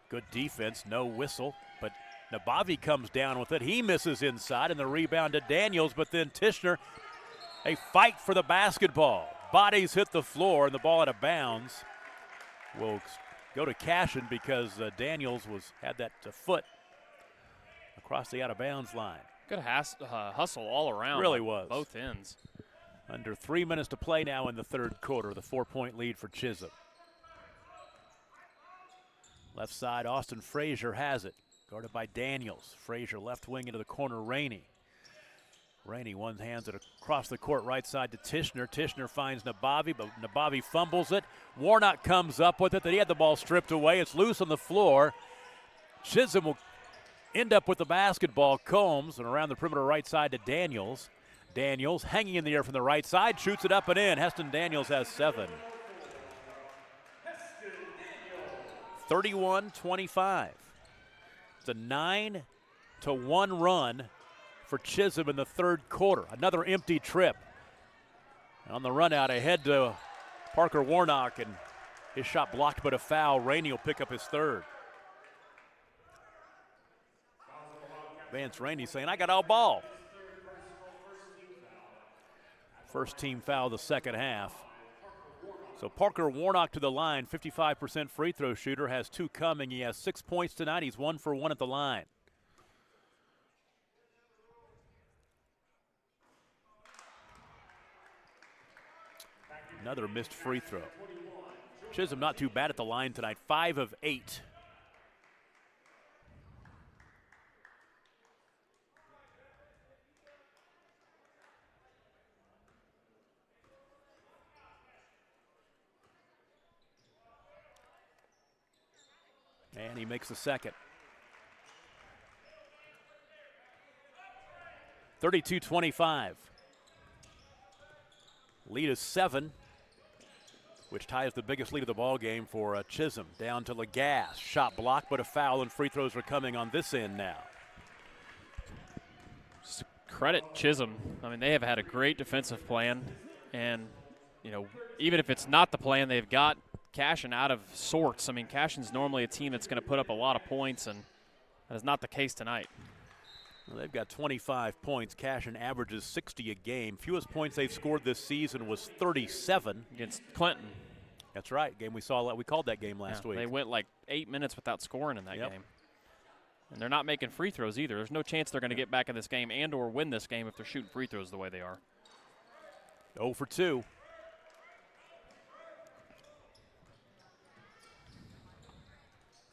S1: Good defense, no whistle, but Nabavi comes down with it. He misses inside, and the rebound to Daniels, but then Tishner, a fight for the basketball. Bodies hit the floor, and the ball out of bounds will go to Cashion because Daniels had that foot across the out of bounds line.
S2: Good hustle all around.
S1: Really was.
S2: Both ends.
S1: Under 3 minutes to play now in the third quarter, the 4-point lead for Chisholm. Left side, Austin Frazier has it. Guarded by Daniels. Frazier left wing into the corner, Rainey. Rainey one hands it across the court, right side to Tishner. Tishner finds Nabavi, but Nabavi fumbles it. Warnock comes up with it. Then he had the ball stripped away. It's loose on the floor. Chisholm will end up with the basketball. Combs, and around the perimeter right side to Daniels. Daniels hanging in the air from the right side, shoots it up and in. Heston Daniels has 7. 31-25. It's a 9-1 run for Chisholm in the third quarter. Another empty trip. On the run out ahead to Parker Warnock, and his shot blocked but a foul. Rainey will pick up his third. Vance Rainey saying, I got all ball. First team foul of the second half. So Parker Warnock to the line, 55% free throw shooter, has 2 coming. He has 6 points tonight. He's 1 for 1 at the line. Another missed free throw. Chisholm not too bad at the line tonight, 5 of 8. And he makes the second. 32-25. Lead is 7. which ties the biggest lead of the ball game for Chisholm. Down to Lagasse. Shot blocked, but a foul, and free throws are coming on this end now.
S2: Just credit Chisholm. I mean, they have had a great defensive plan, and even if it's not the plan, they've got Cashion out of sorts. I mean, Cashion's normally a team that's going to put up a lot of points, and that is not the case tonight.
S1: Well, they've got 25 points. Cashion averages 60 a game. Fewest points they've scored this season was 37
S2: against Clinton.
S1: That's right. Game we saw. We called that game last week.
S2: They went like 8 minutes without scoring in that game. And they're not making free throws either. There's no chance they're going to get back in this game and or win this game if they're shooting free throws the way they are.
S1: 0 for 2.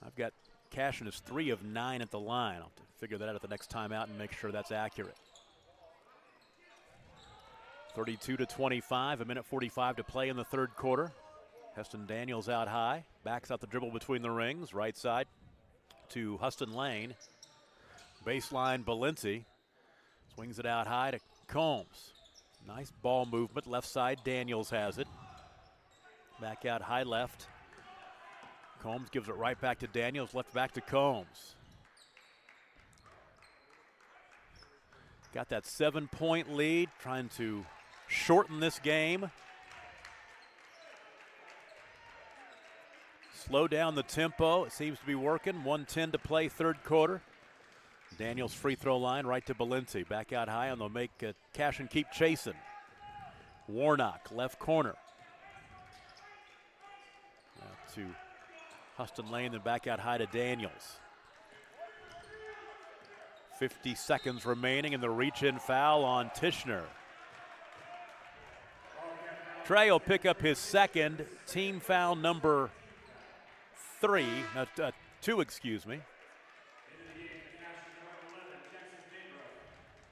S1: I've got Cashion is 3 of 9 at the line. I'll have to figure that out at the next timeout and make sure that's accurate. 32-25, a minute 45 to play in the third quarter. Heston Daniels out high, backs out the dribble between the rings, right side to Huston Lane. Baseline Balenci, swings it out high to Combs. Nice ball movement, left side, Daniels has it. Back out high left. Combs gives it right back to Daniels, left back to Combs. Got that 7-point lead, trying to shorten this game. Slow down the tempo, it seems to be working. 1:10 to play, third quarter. Daniels free throw line, right to Balenci. Back out high, and they'll make Cashion keep chasing. Warnock, left corner. To Huston Lane, then back out high to Daniels. 50 seconds remaining, and the reach-in foul on Tishner. Trey will pick up his second, team foul number 2, excuse me.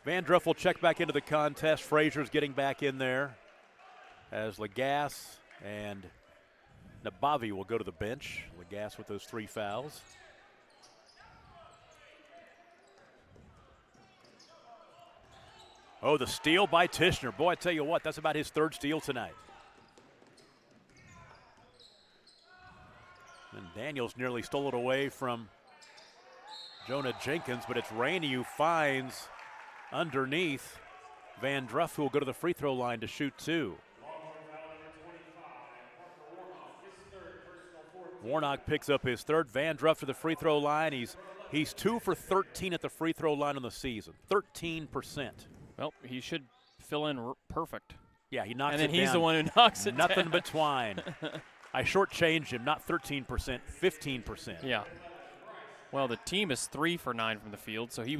S1: Vandruff will check back into the contest. Frazier's getting back in there as Lagasse and Nabavi will go to the bench. Lagasse with those 3 fouls. Oh, the steal by Tishner. Boy, I tell you what, that's about his 3rd steal tonight. And Daniels nearly stole it away from Jonah Jenkins, but it's Rainey who finds underneath Vandruff, who will go to the free throw line to shoot 2. Warnock picks up his 3rd. Vandruff to the free throw line. He's 2 for 13 at the free throw line on the season. 13%.
S2: Well, he should fill in perfect.
S1: Yeah, he knocks it down.
S2: And then he's the one who knocks it
S1: Nothing
S2: down.
S1: but twine. I shortchanged him, not 13%, 15%.
S2: Yeah. Well, the team is 3 for 9 from the field, so he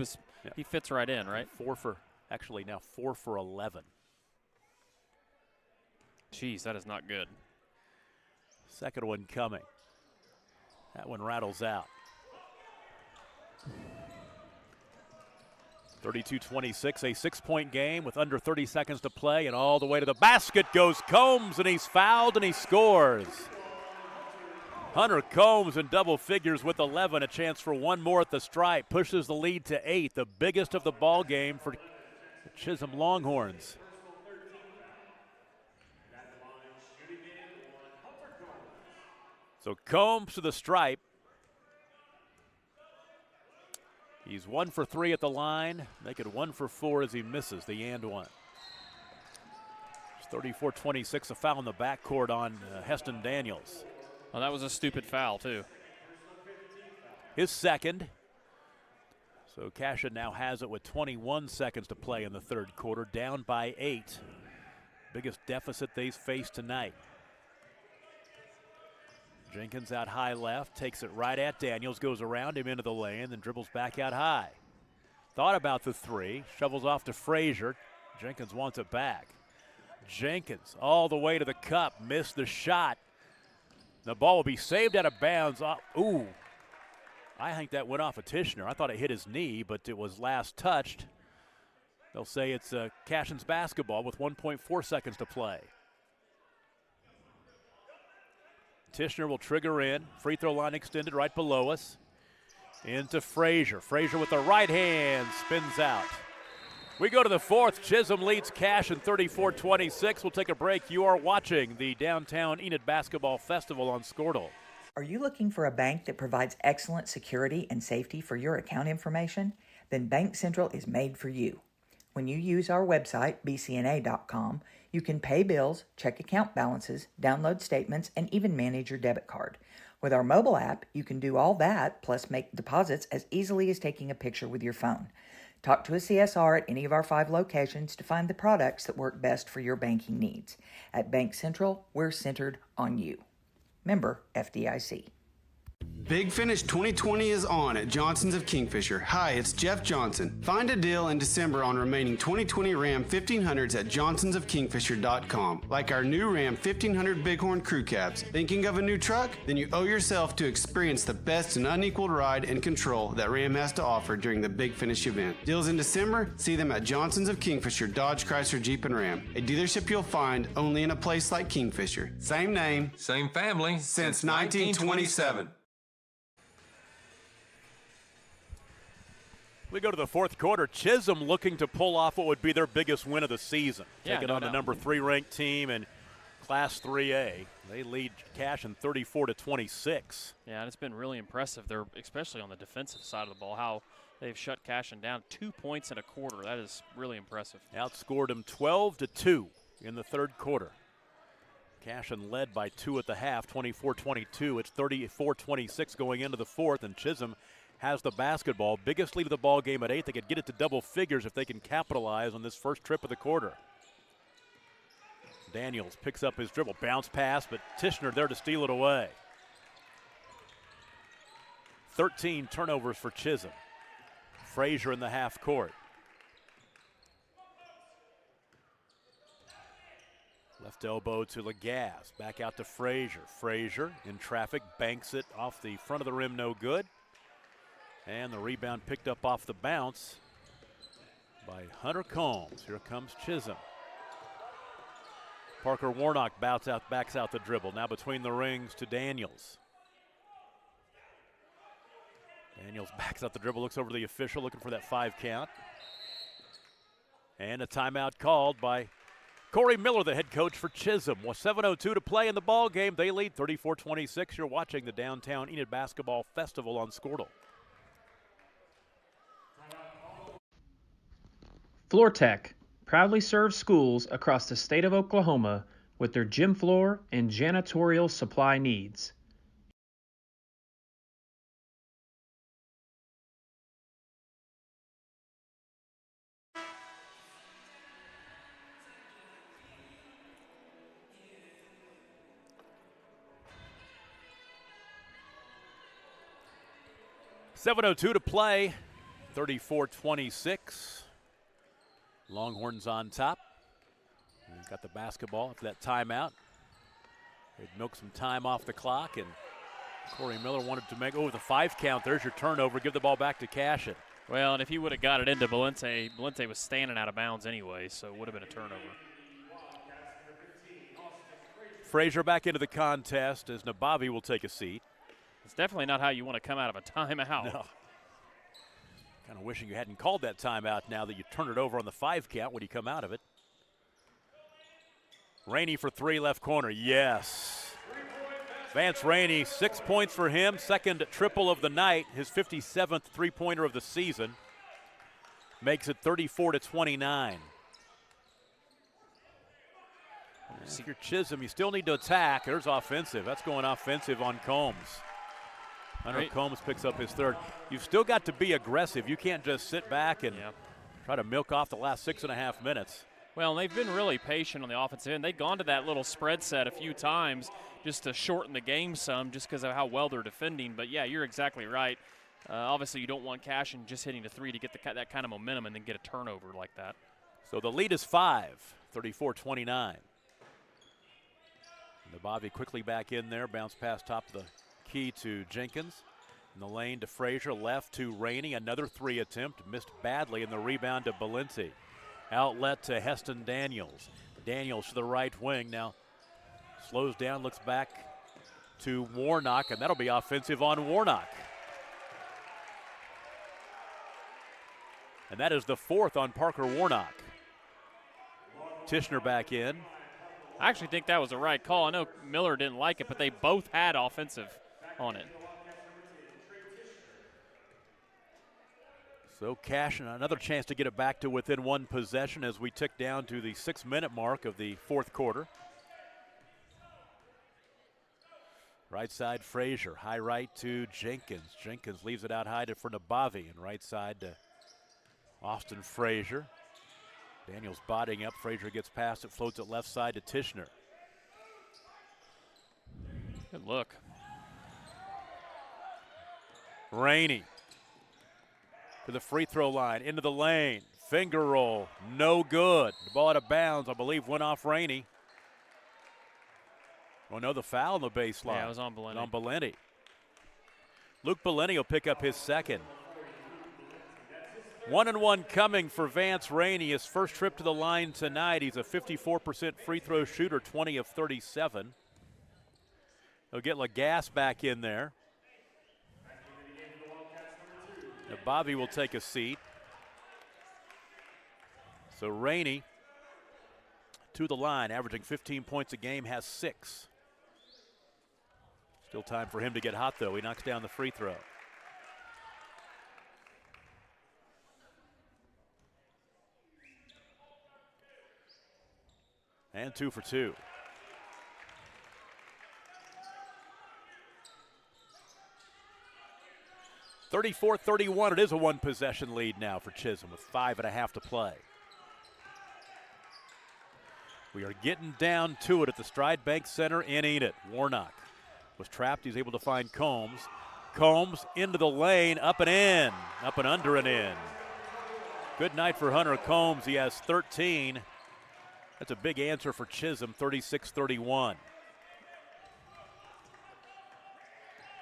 S2: fits right in, right?
S1: 4 for 11.
S2: Jeez, that is not good.
S1: Second one coming. That one rattles out. 32-26, a 6-point game with under 30 seconds to play, and all the way to the basket goes Combs, and he's fouled and he scores. Hunter Combs in double figures with 11, a chance for one more at the stripe, pushes the lead to 8, the biggest of the ball game for the Chisholm Longhorns. So Combs to the stripe. He's 1 for 3 at the line, make it 1 for 4 as he misses the and one. It's 34-26, a foul in the backcourt on Heston Daniels.
S2: Well, that was a stupid foul, too.
S1: His second. So Cashion now has it with 21 seconds to play in the third quarter, down by 8. Biggest deficit they've faced tonight. Jenkins out high left, takes it right at Daniels, goes around him into the lane, then dribbles back out high. Thought about the 3, shovels off to Frazier. Jenkins wants it back. Jenkins all the way to the cup, missed the shot. The ball will be saved out of bounds. Ooh, I think that went off of Tishner. I thought it hit his knee, but it was last touched. They'll say it's Cashion's basketball with 1.4 seconds to play. Tishner will trigger in. Free throw line extended right below us. Into Frazier. Frazier with the right hand spins out. We go to the fourth. Chisholm leads Cashion 34-26. We'll take a break. You are watching the Downtown Enid Basketball Festival on Squirtle.
S9: Are you looking for a bank that provides excellent security and safety for your account information? Then Bank Central is made for you. When you use our website, bcna.com, you can pay bills, check account balances, download statements, and even manage your debit card. With our mobile app, you can do all that, plus make deposits as easily as taking a picture with your phone. Talk to a CSR at any of our 5 locations to find the products that work best for your banking needs. At Bank Central, we're centered on you. Member FDIC.
S10: Big Finish 2020 is on at Johnson's of Kingfisher. Hi, it's Jeff Johnson. Find a deal in December on remaining 2020 Ram 1500s at johnsonsofkingfisher.com, like our new Ram 1500 Bighorn Crew Cabs. Thinking of a new truck? Then you owe yourself to experience the best and unequaled ride and control that Ram has to offer during the Big Finish event. Deals in December? See them at Johnson's of Kingfisher, Dodge, Chrysler, Jeep, and Ram. A dealership you'll find only in a place like Kingfisher. Same name,
S11: same family,
S10: since 1927.
S1: We go to the fourth quarter. Chisholm looking to pull off what would be their biggest win of the season.
S2: Yeah,
S1: taking
S2: no
S1: on
S2: doubt.
S1: the number 3 ranked team in Class 3A. They lead Cashion 34-26.
S2: Yeah, and it's been really impressive. They're especially on the defensive side of the ball, how they've shut Cashion down 2 points in a quarter. That is really impressive.
S1: Outscored them 12-2 in the third quarter. Cashion led by 2 at the half, 24-22. It's 34-26 going into the fourth, and Chisholm has the basketball. Biggest lead of the ball game at 8. They could get it to double figures if they can capitalize on this first trip of the quarter. Daniels picks up his dribble, bounce pass, but Tishner there to steal it away. 13 turnovers for Chisholm. Frazier in the half court. Left elbow to Lagasse, back out to Frazier. Frazier in traffic, banks it off the front of the rim, no good. And the rebound picked up off the bounce by Hunter Combs. Here comes Chisholm. Parker Warnock backs out the dribble. Now between the rings to Daniels. Daniels backs out the dribble, looks over to the official, looking for that 5 count. And a timeout called by Corey Miller, the head coach for Chisholm. With 7:02 to play in the ball game, they lead 34-26. You're watching the Downtown Enid Basketball Festival on Squirtle.
S12: FloorTech proudly serves schools across the state of Oklahoma with their gym floor and janitorial supply needs.
S1: .702 to play, 34-26. Longhorns on top. He's got the basketball after that timeout. They'd milk some time off the clock, and Corey Miller wanted to make, the 5 count. There's your turnover. Give the ball back to Cashion.
S2: Well, and if he would have got it into Valente was standing out of bounds anyway, so it would have been a turnover.
S1: Frazier back into the contest as Nabavi will take a seat.
S2: It's definitely not how you want to come out of a timeout.
S1: No. Kind of wishing you hadn't called that timeout now that you turn it over on the 5 count when you come out of it. Rainey for 3, left corner, yes. Vance Rainey, 6 points for him, second triple of the night, his 57th three-pointer of the season. Makes it 34-29. If you're Chisholm, you still need to attack. There's offensive. That's going offensive on Combs. Hunter Combs picks up his 3rd. You've still got to be aggressive. You can't just sit back and try to milk off the last 6.5 minutes.
S2: Well, they've been really patient on the offensive end. They've gone to that little spread set a few times just to shorten the game some just because of how well they're defending. But, yeah, you're exactly right. Obviously, you don't want Cashion just hitting the 3 to get that kind of momentum and then get a turnover like that.
S1: So the lead is 5, 34-29. Nabavi quickly back in there, bounce pass top of the key to Jenkins. In the lane to Frazier, left to Rainey. Another 3 attempt, missed badly, and the rebound to Valente. Outlet to Heston Daniels. Daniels to the right wing now. Slows down, looks back to Warnock, and that'll be offensive on Warnock. And that is the 4th on Parker Warnock. Tishner back in.
S2: I actually think that was the right call. I know Miller didn't like it, but they both had offensive on it.
S1: So Cashion, another chance to get it back to within 1 possession as we tick down to the 6-minute mark of the 4th quarter. Right side, Frazier. High right to Jenkins. Jenkins leaves it out high for Nabavi, and right side to Austin Frazier. Daniels bodying up. Frazier gets past it, floats it left side to Tishner.
S2: Good look.
S1: Rainey to the free throw line, into the lane. Finger roll, no good. The ball out of bounds, I believe, went off Rainey. Oh no, the foul on the baseline.
S2: Yeah, it was on Belletti.
S1: On Belletti. Luke Belletti will pick up his second. 1-and-1 coming for Vance Rainey. His first trip to the line tonight. He's a 54% free throw shooter, 20 of 37. He'll get Lagasse back in there. Now Bobby will take a seat. So Rainey to the line, averaging 15 points a game, has 6. Still time for him to get hot, though. He knocks down the free throw. And 2 for 2. (34-31). It is a 1-possession lead now for Chisholm with 5.5 to play. We are getting down to it at the Stride Bank Center in Enid. Warnock was trapped. He's able to find Combs. Combs into the lane, up and in, up and under and in. Good night for Hunter Combs. He has 13. That's a big answer for Chisholm, 36-31.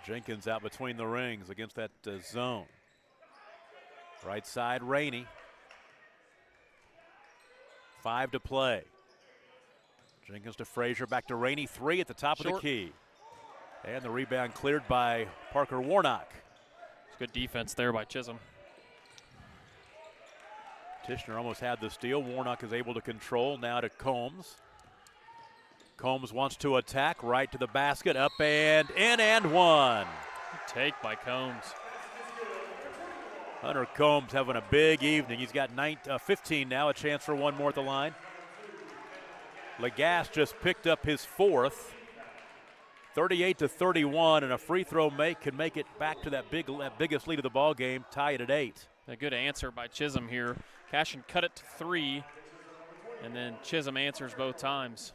S1: Jenkins out between the rings against that zone. Right side, Rainey. 5 to play. Jenkins to Frazier, back to Rainey. 3 at the top of the key. And the rebound cleared by Parker Warnock.
S2: It's good defense there by Chisholm.
S1: Tishner almost had the steal. Warnock is able to control. Now to Combs. Combs wants to attack. Right to the basket. Up and in and one.
S2: Good take by Combs.
S1: Hunter Combs having a big evening. He's got 15 now. A chance for one more at the line. Lagasse just picked up his 4th. 38-31, and a free throw can make it back to that biggest lead of the ball game, tie it at 8.
S2: A good answer by Chisholm here. Cashion cut it to 3, and then Chisholm answers both times.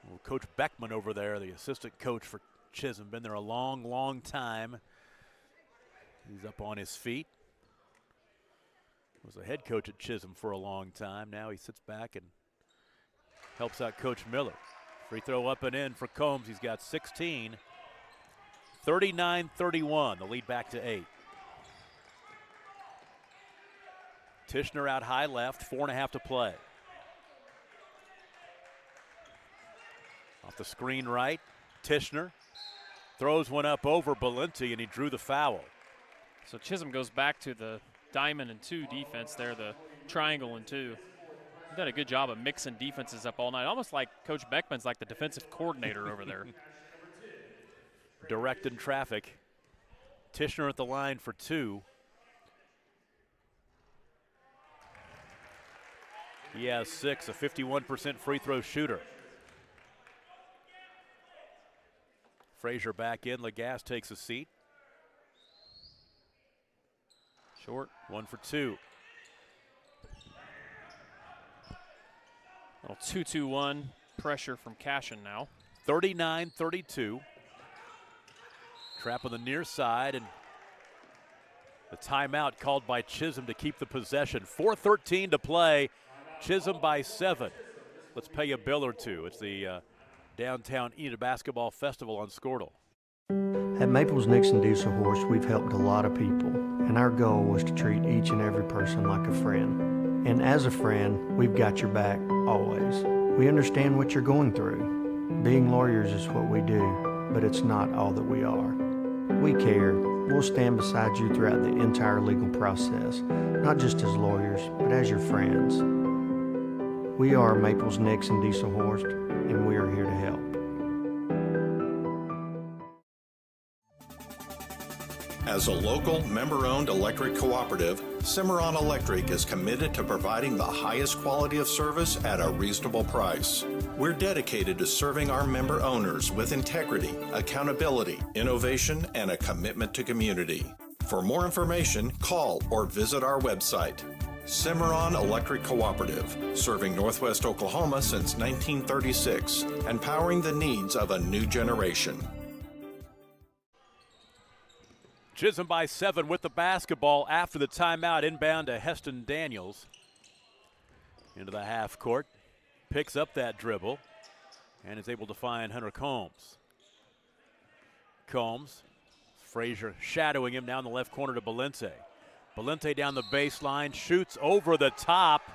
S1: Well, Coach Beckman over there, the assistant coach for Chisholm, been there a long, long time. He's up on his feet. Was a head coach at Chisholm for a long time. Now he sits back and helps out Coach Miller. Free throw up and in for Combs. He's got 16. 39-31, the lead back to 8. Tishner out high left, 4.5 to play. Off the screen right, Tishner throws one up over Valenti, and he drew the foul.
S2: So Chisholm goes back to the diamond and 2 defense there, the triangle and 2. He's done a good job of mixing defenses up all night, almost like Coach Beckman's like the defensive coordinator over there.
S1: Directing traffic. Tishner at the line for 2. He has 6, a 51% free throw shooter. Frazier back in. Lagasse takes a seat. Short, 1 for 2.
S2: Little 2-2-1 pressure from Cashion now.
S1: 39-32. Trap on the near side, and the timeout called by Chisholm to keep the possession. 4:13 to play. Chisholm by 7. Let's pay a bill or two. It's the Downtown Enid Basketball Festival on Squirtle.
S11: At Maples Nixon Diesel Horse, we've helped a lot of people, and our goal was to treat each and every person like a friend. And as a friend, we've got your back always. We understand what you're going through. Being lawyers is what we do, but it's not all that we are. We care, We'll stand beside you throughout the entire legal process, not just as lawyers, but as your friends. We are Maples, Nix, and Diesel Horst, and we are here to help.
S13: As a local, member-owned electric cooperative, Cimarron Electric is committed to providing the highest quality of service at a reasonable price. We're dedicated to serving our member owners with integrity, accountability, innovation, and a commitment to community. For more information, call or visit our website. Cimarron Electric Cooperative, serving Northwest Oklahoma since 1936 and powering the needs of a new generation.
S1: Chisholm by 7 with the basketball after the timeout, inbound to Heston Daniels. Into the half court, picks up that dribble and is able to find Hunter Combs. Frazier shadowing him down the left corner to Valente. Valente down the baseline, shoots over the top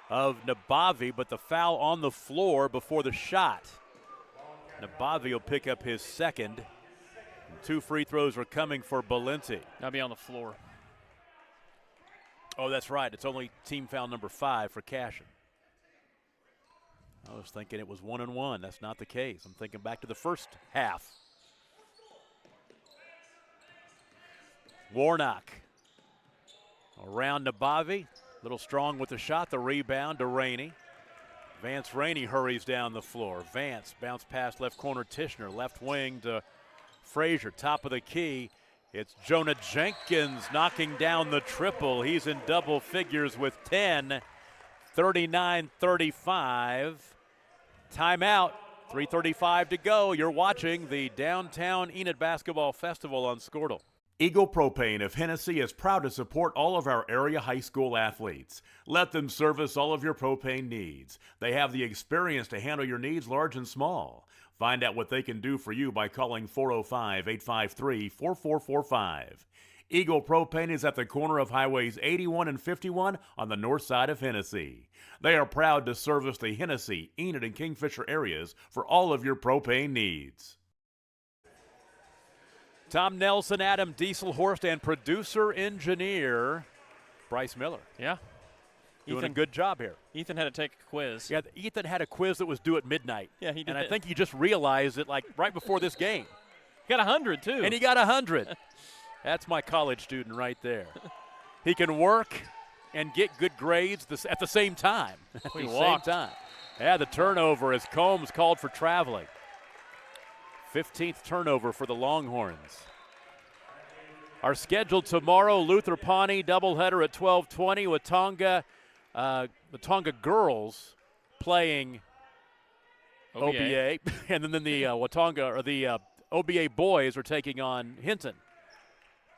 S1: of Nabavi, but the foul on the floor before the shot. Nabavi will pick up his second. And 2 free throws are coming for Valente.
S2: That'll be on the floor.
S1: Oh, that's right. It's only team foul number 5 for Cashion. I was thinking it was 1-1. That's not the case. I'm thinking back to the first half. Warnock around Nabavi. A little strong with the shot. The rebound to Rainey. Vance Rainey hurries down the floor. Vance bounce pass left corner Tishner. Left wing to Frazier. Top of the key. It's Jonah Jenkins knocking down the triple. He's in double figures with 10. 39-35. Timeout. 3:35 to go. You're watching the Downtown Enid Basketball Festival on Squirtle.
S14: Eagle Propane of Hennessy is proud to support all of our area high school athletes. Let them service all of your propane needs. They have the experience to handle your needs large and small. Find out what they can do for you by calling 405-853-4445. Eagle Propane is at the corner of Highways 81 and 51 on the north side of Hennessy. They are proud to service the Hennessy, Enid, and Kingfisher areas for all of your propane needs.
S1: Tom Nelson, Adam Dieselhorst, and producer-engineer Bryce Miller.
S2: Yeah.
S1: Doing a good job here.
S2: Ethan had to take a quiz.
S1: Yeah, Ethan had a quiz that was due at midnight.
S2: Yeah, he did.
S1: And I think he just realized it like right before this game.
S2: He got 100, too.
S1: And he got 100. That's my college student right there. He can work and get good grades at the same time. Yeah, the turnover as Combs called for traveling. 15th turnover for the Longhorns. Our schedule tomorrow, Luther Pawnee doubleheader at 12:20 with Tonga girls playing OBA. And then the OBA boys are taking on Hinton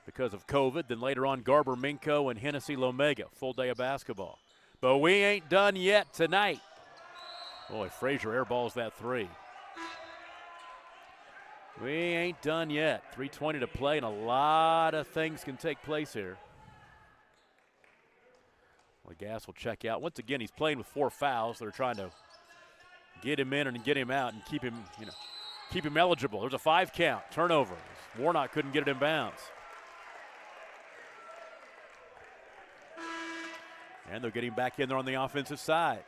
S1: because of COVID. Then later on, Garber Minko and Hennessy Lomega. Full day of basketball. But we ain't done yet tonight. Boy, Frazier airballs that 3. We ain't done yet. 3:20 to play, and a lot of things can take place here. Legas will check out. Once again, he's playing with 4 fouls. They're trying to get him in and get him out and keep him eligible. There's a 5 count. Turnover. Warnock couldn't get it in bounds. And they're getting back in there on the offensive side.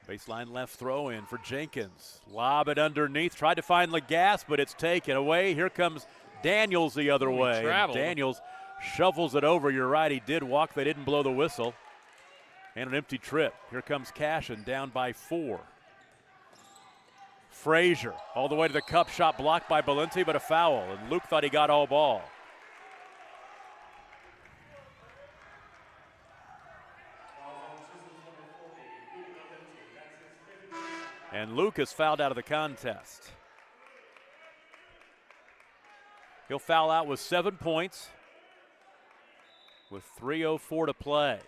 S1: Baseline left throw in for Jenkins. Lob it underneath. Tried to find Legas, but it's taken away. Here comes Daniels the other way. Daniels shovels it over. You're right, he did walk. They didn't blow the whistle. And an empty trip. Here comes Cashion down by 4. Frazier all the way to the cup. Shot blocked by Valente, but a foul. And Luke thought he got all ball. And Luke is fouled out of the contest. He'll foul out with 7 points with 3:04 to play.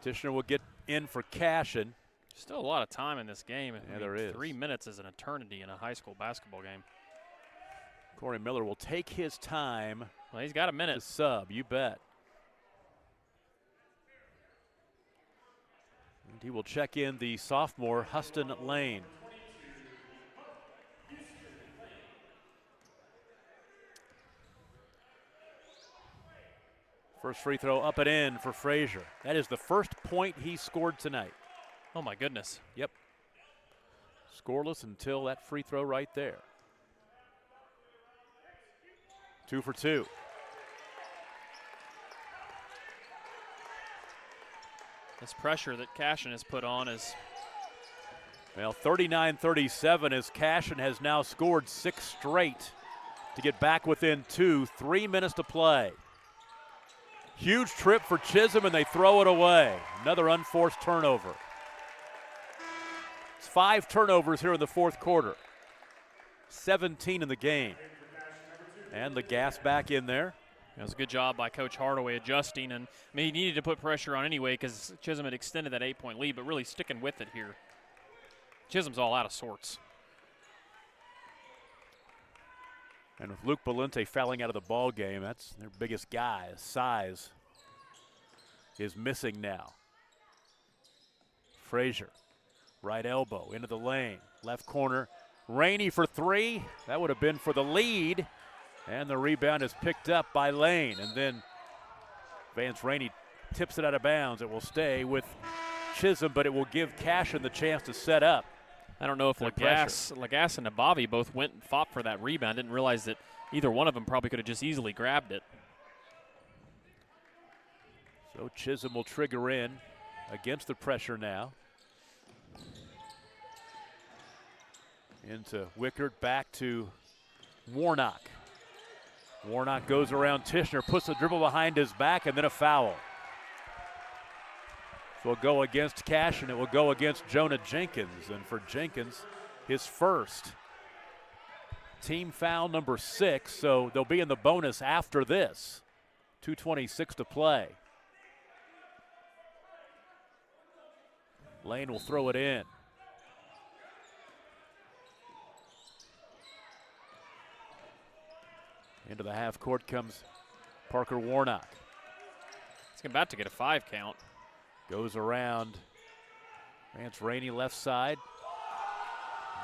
S1: Tishner will get in for Cashion.
S2: Still a lot of time in this game.
S1: Yeah, there is.
S2: 3 minutes is an eternity in a high school basketball game.
S1: Corey Miller will take his time.
S2: Well, he's got a minute.
S1: To sub, you bet. he will check in the sophomore Huston Lane. First free throw up and in for Frazier. That is the first point he scored tonight.
S2: Oh, my goodness.
S1: Yep. Scoreless until that free throw right there. 2 for 2.
S2: This pressure that Cashion has put on is...
S1: Well, 39-37 as Cashion has now scored 6 straight to get back within 2. 3 minutes to play. Huge trip for Chisholm, and they throw it away. Another unforced turnover. It's 5 turnovers here in the fourth quarter. 17 in the game. And the gas back in there.
S2: It was a good job by Coach Hardaway adjusting, and I mean, he needed to put pressure on anyway because Chisholm had extended that 8-point lead, but really sticking with it here. Chisholm's all out of sorts.
S1: And with Luke Balente fouling out of the ball game, that's their biggest guy. His size is missing now. Frazier, right elbow into the lane, left corner. Rainey for 3. That would have been for the lead. And the rebound is picked up by Lane. And then Vance Rainey tips it out of bounds. It will stay with Chisholm, but it will give Cashion the chance to set up.
S2: I don't know if Lagasse and Nabavi both went and fought for that rebound. Didn't realize that either one of them probably could have just easily grabbed it.
S1: So Chisholm will trigger in against the pressure now. Into Wickert, back to Warnock. Warnock goes around Tishner, puts the dribble behind his back, and then a foul. So it'll go against Cashion. It will go against Jonah Jenkins. And for Jenkins, his first. Team foul number 6, so they'll be in the bonus after this. 2:26 to play. Lane will throw it in. Into the half court comes Parker Warnock.
S2: He's about to get a 5 count.
S1: Goes around Vance Rainey left side.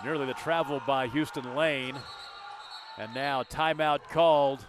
S1: Nearly the travel by Houston Lane. And now timeout called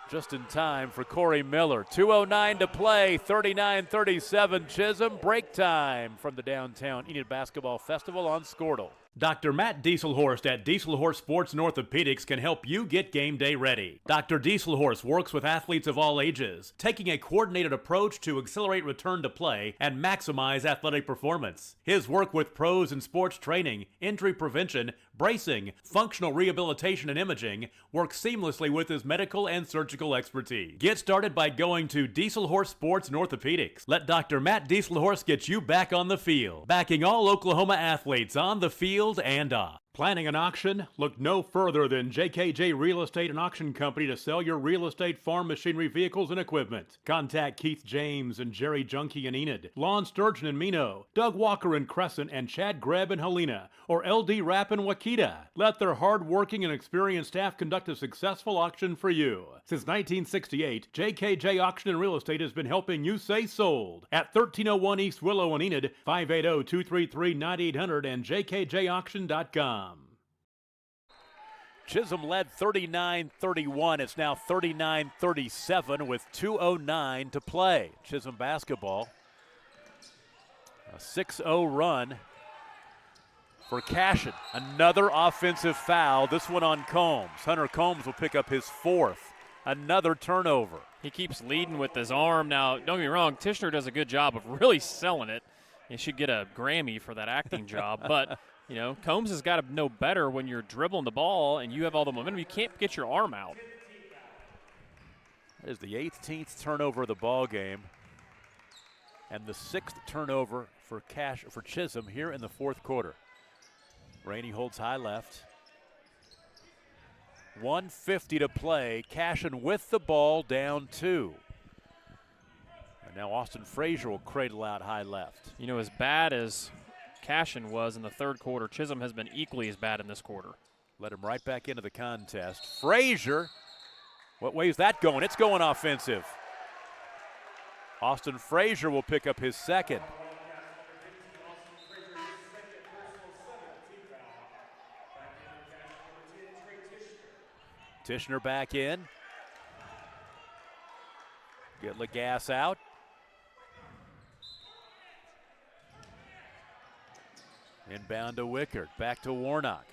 S1: just in time for Corey Miller. 2:09 to play, 39-37 Chisholm. Break time from the Downtown Enid Basketball Festival on Squirtle. Dr. Matt Dieselhorst at Dieselhorst Sports and Orthopedics can help you get game day ready. Dr. Dieselhorst works with athletes of all ages, taking a coordinated approach to accelerate return to play and maximize athletic performance. His work with pros in sports training, injury prevention, bracing, functional rehabilitation, and imaging works seamlessly with his medical and surgical expertise. Get started by going to Dieselhorst Sports and Orthopedics. Let Dr. Matt Dieselhorst get you back on the field, backing all Oklahoma athletes on the field and off. Planning an auction? Look no further than JKJ Real Estate and Auction Company to sell your real estate, farm machinery, vehicles, and equipment. Contact Keith James and Jerry Junkie in Enid, Lon Sturgeon in Mino, Doug Walker in Crescent, and Chad Grebb in Helena, or LD Rapp in Wakita. Let their hard-working and experienced staff conduct a successful auction for you. Since 1968, JKJ Auction and Real Estate has been helping you say sold at 1301 East Willow in Enid, 580-233-9800 and jkjauction.com. Chisholm led 39-31. It's now 39-37 with 2:09 to play. Chisholm basketball. A 6-0 run for Cashion. Another offensive foul, this one on Combs. Hunter Combs will pick up his 4th. Another turnover.
S2: He keeps leading with his arm. Now, don't get me wrong, Tishner does a good job of really selling it. He should get a Grammy for that acting job, but you know, Combs has got to know better when you're dribbling the ball and you have all the momentum. You can't get your arm out.
S1: That is the 18th turnover of the ball game and the 6th turnover for Chisholm here in the fourth quarter. Rainey holds high left. 1:50 to play. Cashion with the ball, down 2. And now Austin Frazier will cradle out high left.
S2: You know, as bad as Cashion was in the third quarter, Chisholm has been equally as bad in this quarter.
S1: Let him right back into the contest. Frazier, what way is that going? It's going offensive. Austin Frazier will pick up his 2nd. Tishner back in. Get Lagasse out. Inbound to Wickard. Back to Warnock.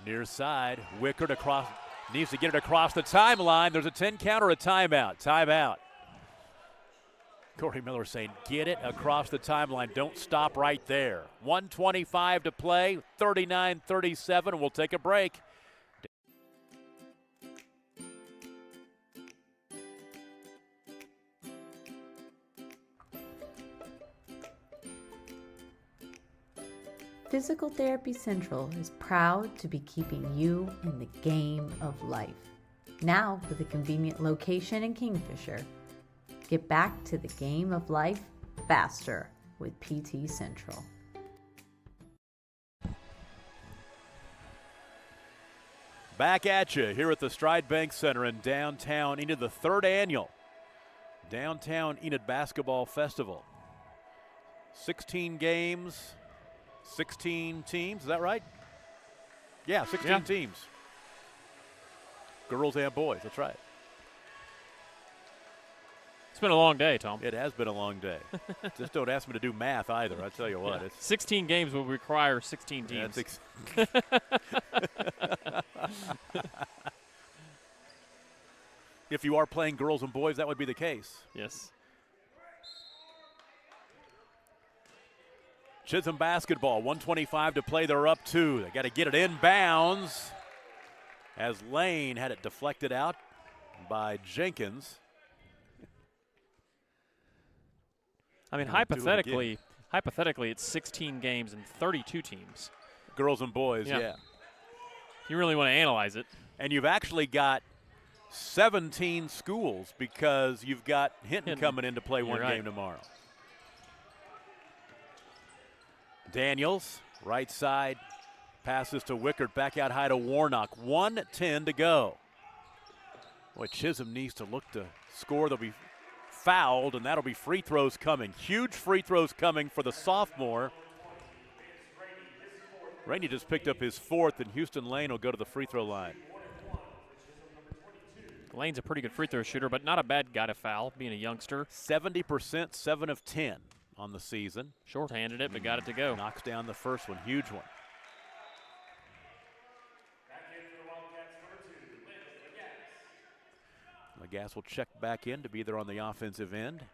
S1: Near side. Wickard across. Needs to get it across the timeline. There's a 10 count or a timeout. Timeout. Corey Miller saying, get it across the timeline. Don't stop right there. 1:25 to play. 39-37. We'll take a break.
S15: Physical Therapy Central is proud to be keeping you in the game of life. Now with a convenient location in Kingfisher. Get back to the game of life faster with PT Central.
S1: Back at you here at the Stride Bank Center in downtown Enid, the third annual Downtown Enid Basketball Festival. 16 games. 16 teams, is that right? Yeah, 16 teams. Girls and boys, that's right.
S2: It's been a long day, Tom.
S1: It has been a long day. Just don't ask me to do math either, I tell you what.
S2: Yeah.
S1: It's
S2: 16 games will require 16 teams.
S1: If you are playing girls and boys, that would be the case.
S2: Yes.
S1: Chisholm basketball, 1:25 to play. They're up 2. They got to get it inbounds as Lane had it deflected out by Jenkins.
S2: I mean, hypothetically, it's 16 games and 32 teams.
S1: Girls and boys, yeah.
S2: You really want to analyze it.
S1: And you've actually got 17 schools because you've got Hinton coming in to play one game tomorrow. Daniels, right side, passes to Wickard, back out high to Warnock. 1:10 to go. Boy, Chisholm needs to look to score. They'll be fouled, and that'll be free throws coming. Huge free throws coming for the sophomore. Rainey just picked up his 4th, and Houston Lane will go to the free throw line.
S2: Lane's a pretty good free throw shooter, but not a bad guy to foul, being a youngster.
S1: 70%, 7 of 10 on the season.
S2: Short-handed it, but got it to go.
S1: Knocks down the first one, huge one. Lagasse will check back in to be there on the offensive end.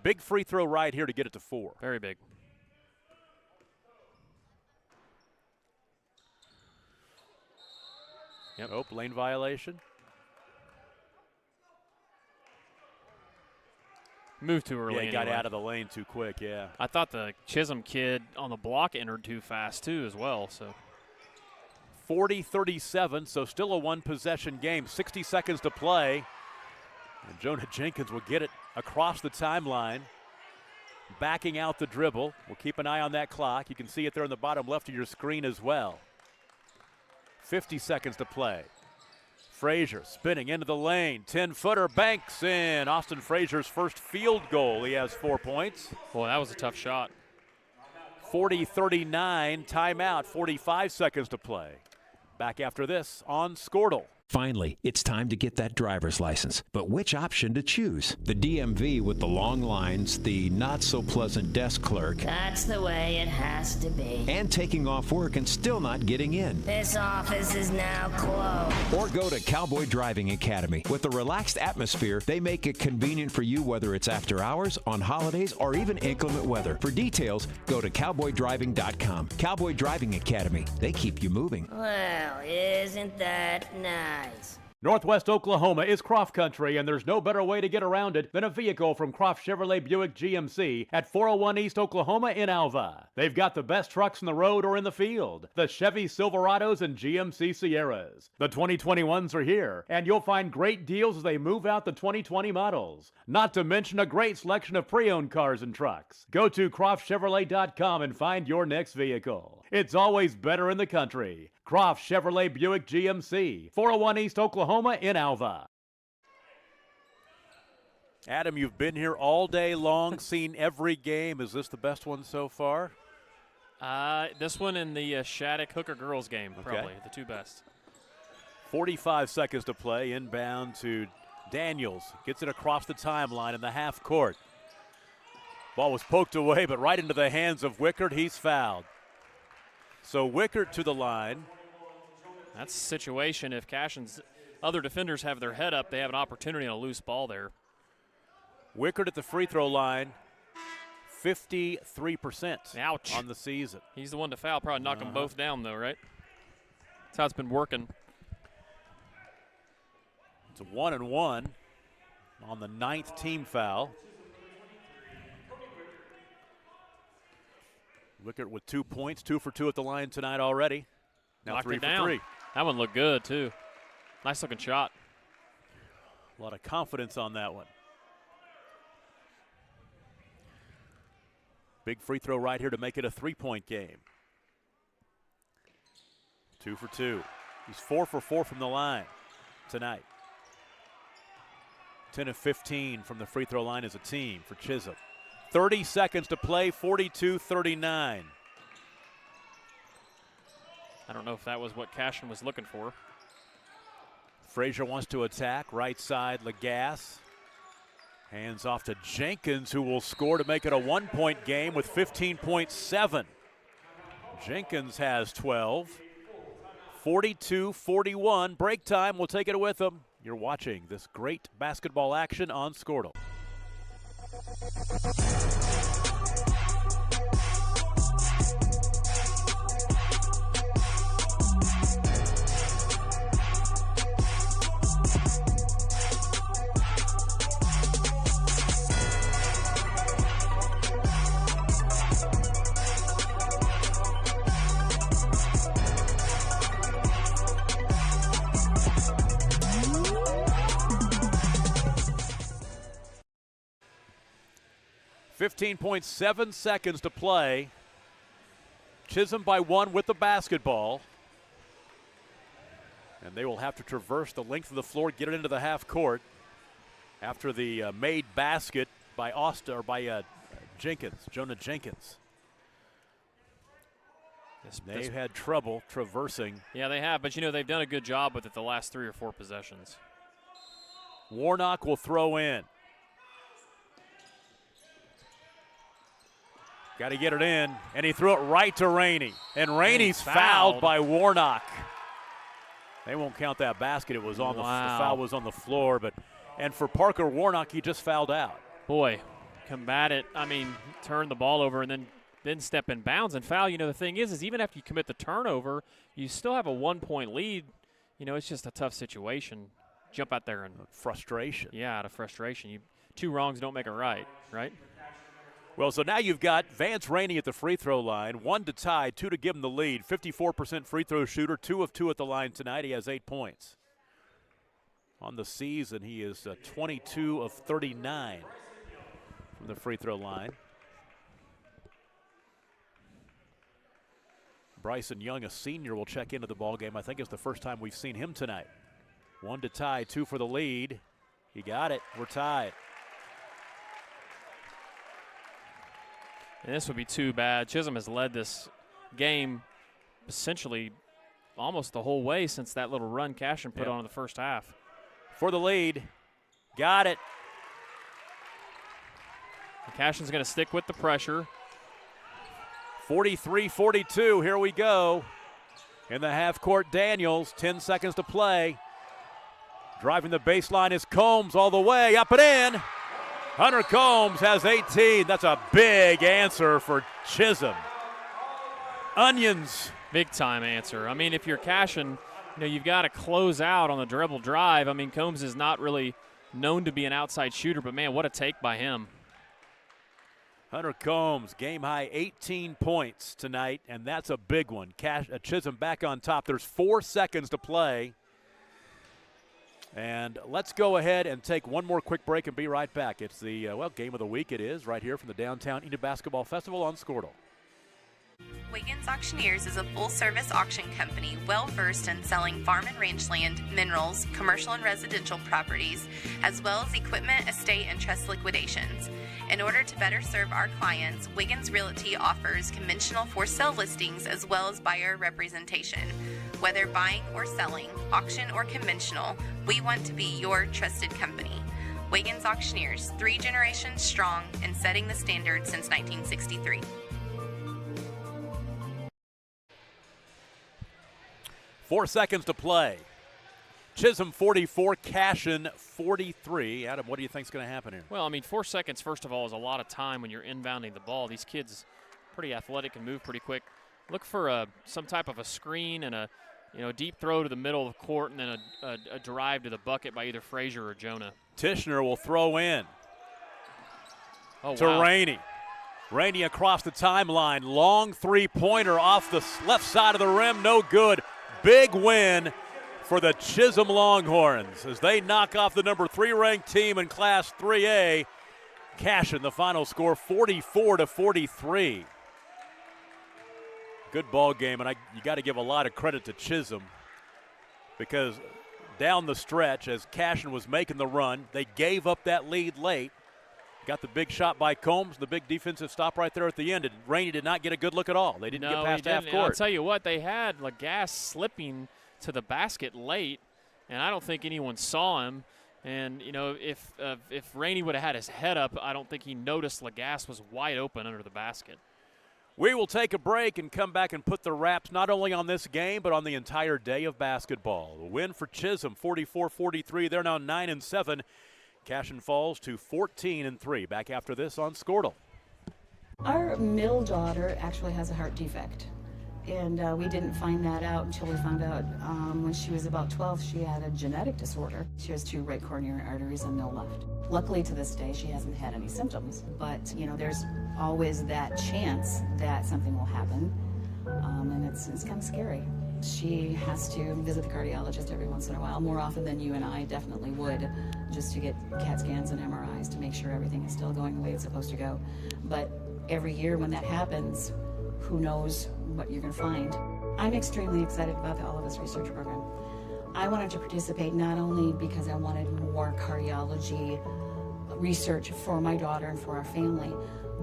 S1: Big free throw right here to get it to 4.
S2: Very big.
S1: Yep. Oh, lane violation.
S2: Moved too early.
S1: Yeah, he got out of the lane too quick, yeah.
S2: I thought the Chisholm kid on the block entered too fast, too, as well. So
S1: 40-37, so still a one-possession game. 60 seconds to play. And Jonah Jenkins will get it across the timeline, backing out the dribble. We'll keep an eye on that clock. You can see it there on the bottom left of your screen as well. 50 seconds to play. Frazier spinning into the lane. 10-footer banks in. Austin Frazier's first field goal. He has 4 points.
S2: Boy, that was a tough shot.
S1: 40-39, timeout, 45 seconds to play. Back after this on Squirtle.
S16: Finally, it's time to get that driver's license. But which option to choose? The DMV with the long lines, the not-so-pleasant desk clerk.
S17: That's the way it has to be.
S16: And taking off work and still not getting in.
S17: This office is now closed.
S16: Or go to Cowboy Driving Academy. With a relaxed atmosphere, they make it convenient for you whether it's after hours, on holidays, or even inclement weather. For details, go to cowboydriving.com. Cowboy Driving Academy. They keep you moving.
S17: Well, isn't that nice?
S14: Northwest Oklahoma is Croft Country, and there's no better way to get around it than a vehicle from Croft Chevrolet Buick GMC at 401 East Oklahoma in Alva. They've got the best trucks in the road or in the field, the Chevy Silverados and GMC Sierras. The 2021s are here, and you'll find great deals as they move out the 2020 models. Not to mention a great selection of pre-owned cars and trucks. Go to CroftChevrolet.com and find your next vehicle. It's always better in the country. Croft Chevrolet Buick GMC, 401 East Oklahoma in Alva.
S1: Adam, you've been here all day long, seen every game. Is this the best one so far?
S2: This one in the Shattuck Hooker girls game, probably the two best.
S1: 45 seconds to play. Inbound to Daniels. Gets it across the timeline in the half court. Ball was poked away, but right into the hands of Wickert. He's fouled. So Wickert to the line.
S2: That's a situation. If Cashion's other defenders have their head up, they have an opportunity on a loose ball there.
S1: Wickert at the free throw line. 53%
S2: Ouch.
S1: on the season.
S2: He's the one to foul. Probably knock them both down, though, right? That's how it's been working.
S1: It's a 1-and-1 on the 9th team foul. Wickert with 2 points, 2 for 2 at the line tonight already. Now
S2: Knocked
S1: 3
S2: it
S1: for
S2: down.
S1: 3.
S2: That one looked good, too. Nice looking shot.
S1: A lot of confidence on that one. Big free throw right here to make it a 3-point game. 2 for 2. He's 4 for 4 from the line tonight. 10 of 15 from the free throw line as a team for Chisholm. 30 seconds to play, 42-39.
S2: I don't know if that was what Cashion was looking for.
S1: Frazier wants to attack. Right side, Lagasse. Hands off to Jenkins, who will score to make it a 1-point game with 15.7. Jenkins has 12. 42-41. Break time. We'll take it with them. You're watching this great basketball action on Squirtle. 15.7 seconds to play. Chisholm by 1 with the basketball. And they will have to traverse the length of the floor, get it into the half court after the made basket by Jenkins, Jonah Jenkins. They've had trouble traversing.
S2: Yeah, they have, but they've done a good job with it the last 3 or 4 possessions.
S1: Warnock will throw in. Got to get it in, and he threw it right to Rainey. And Rainey's fouled by Warnock. They won't count that basket. It was on the foul was on the floor, and for Parker Warnock, he just fouled out.
S2: Boy, combat it. Turn the ball over and then step in bounds and foul. The thing is even after you commit the turnover, you still have a 1-point lead. It's just a tough situation. Jump out there and
S1: frustration.
S2: Yeah, out of frustration. 2 wrongs don't make a right, right?
S1: Well, so now you've got Vance Rainey at the free throw line, 1 to tie, 2 to give him the lead. 54% free throw shooter, 2 of 2 at the line tonight. He has 8 points. On the season, he is 22 of 39 from the free throw line. Bryson Young, a senior, will check into the ballgame. I think it's the first time we've seen him tonight. 1 to tie, 2 for the lead. He got it. We're tied.
S2: And this would be too bad. Chisholm has led this game essentially almost the whole way since that little run Cashion put on in the first half.
S1: For the lead. Got it.
S2: And Cashion's going to stick with the pressure.
S1: 43-42. Here we go. In the half court, Daniels. 10 seconds to play. Driving the baseline is Combs all the way. Up and in. Hunter Combs has 18. That's a big answer for Chisholm. Onions.
S2: Big time answer. If you're Cashion, you've got to close out on the dribble drive. Combs is not really known to be an outside shooter, but man, what a take by him.
S1: Hunter Combs, game high 18 points tonight, and that's a big one. Chisholm back on top. There's 4 seconds to play. And let's go ahead and take one more quick break and be right back. It's the, game of the week. It is right here from the Downtown Enid Basketball Festival on Squirtle.
S3: Wiggins Auctioneers is a full-service auction company well-versed in selling farm and ranch land, minerals, commercial and residential properties, as well as equipment, estate, and trust liquidations. In order to better serve our clients, Wiggins Realty offers conventional for-sale listings as well as buyer representation. Whether buying or selling, auction or conventional, we want to be your trusted company. Wiggins Auctioneers, 3 generations strong and setting the standard since 1963.
S1: Four seconds to play. Chisholm 44, Cashion 43. Adam, what do you think is going to happen here?
S2: Well, I mean, 4 seconds, first of all, is a lot of time when you're inbounding the ball. These kids pretty athletic and move pretty quick. Look for some type of a screen and a deep throw to the middle of the court and then a drive to the bucket by either Frazier or Jonah.
S1: Tishner will throw in
S2: to
S1: Rainey. Rainey across the timeline. Long three-pointer off the left side of the rim. No good. Big win for the Chisholm Longhorns as they knock off the number 3 ranked team in Class 3A. Cashion, the final score, 44-43. Good ball game, and you got to give a lot of credit to Chisholm because down the stretch, as Cashion was making the run, they gave up that lead late. Got the big shot by Combs, the big defensive stop right there at the end, and Rainey did not get a good look at all. They didn't get past half court.
S2: I'll tell you what, they had Lagasse slipping to the basket late, and I don't think anyone saw him. And, if Rainey would have had his head up, I don't think he noticed Lagasse was wide open under the basket.
S1: We will take a break and come back and put the wraps not only on this game but on the entire day of basketball. The win for Chisholm, 44-43. They're now 9-7. Cashion falls to 14-3. Back after this on Squirtle.
S4: Our middle daughter actually has a heart defect, and we didn't find that out until we found out when she was about 12 she had a genetic disorder. She has 2 right coronary arteries and no left. Luckily to this day she hasn't had any symptoms, but there's always that chance that something will happen, and it's kind of scary. She has to visit the cardiologist every once in a while, more often than you and I definitely would, just to get CAT scans and MRIs to make sure everything is still going the way it's supposed to go. But every year when that happens, who knows what you're going to find. I'm extremely excited about the All of Us research program. I wanted to participate not only because I wanted more cardiology research for my daughter and for our family,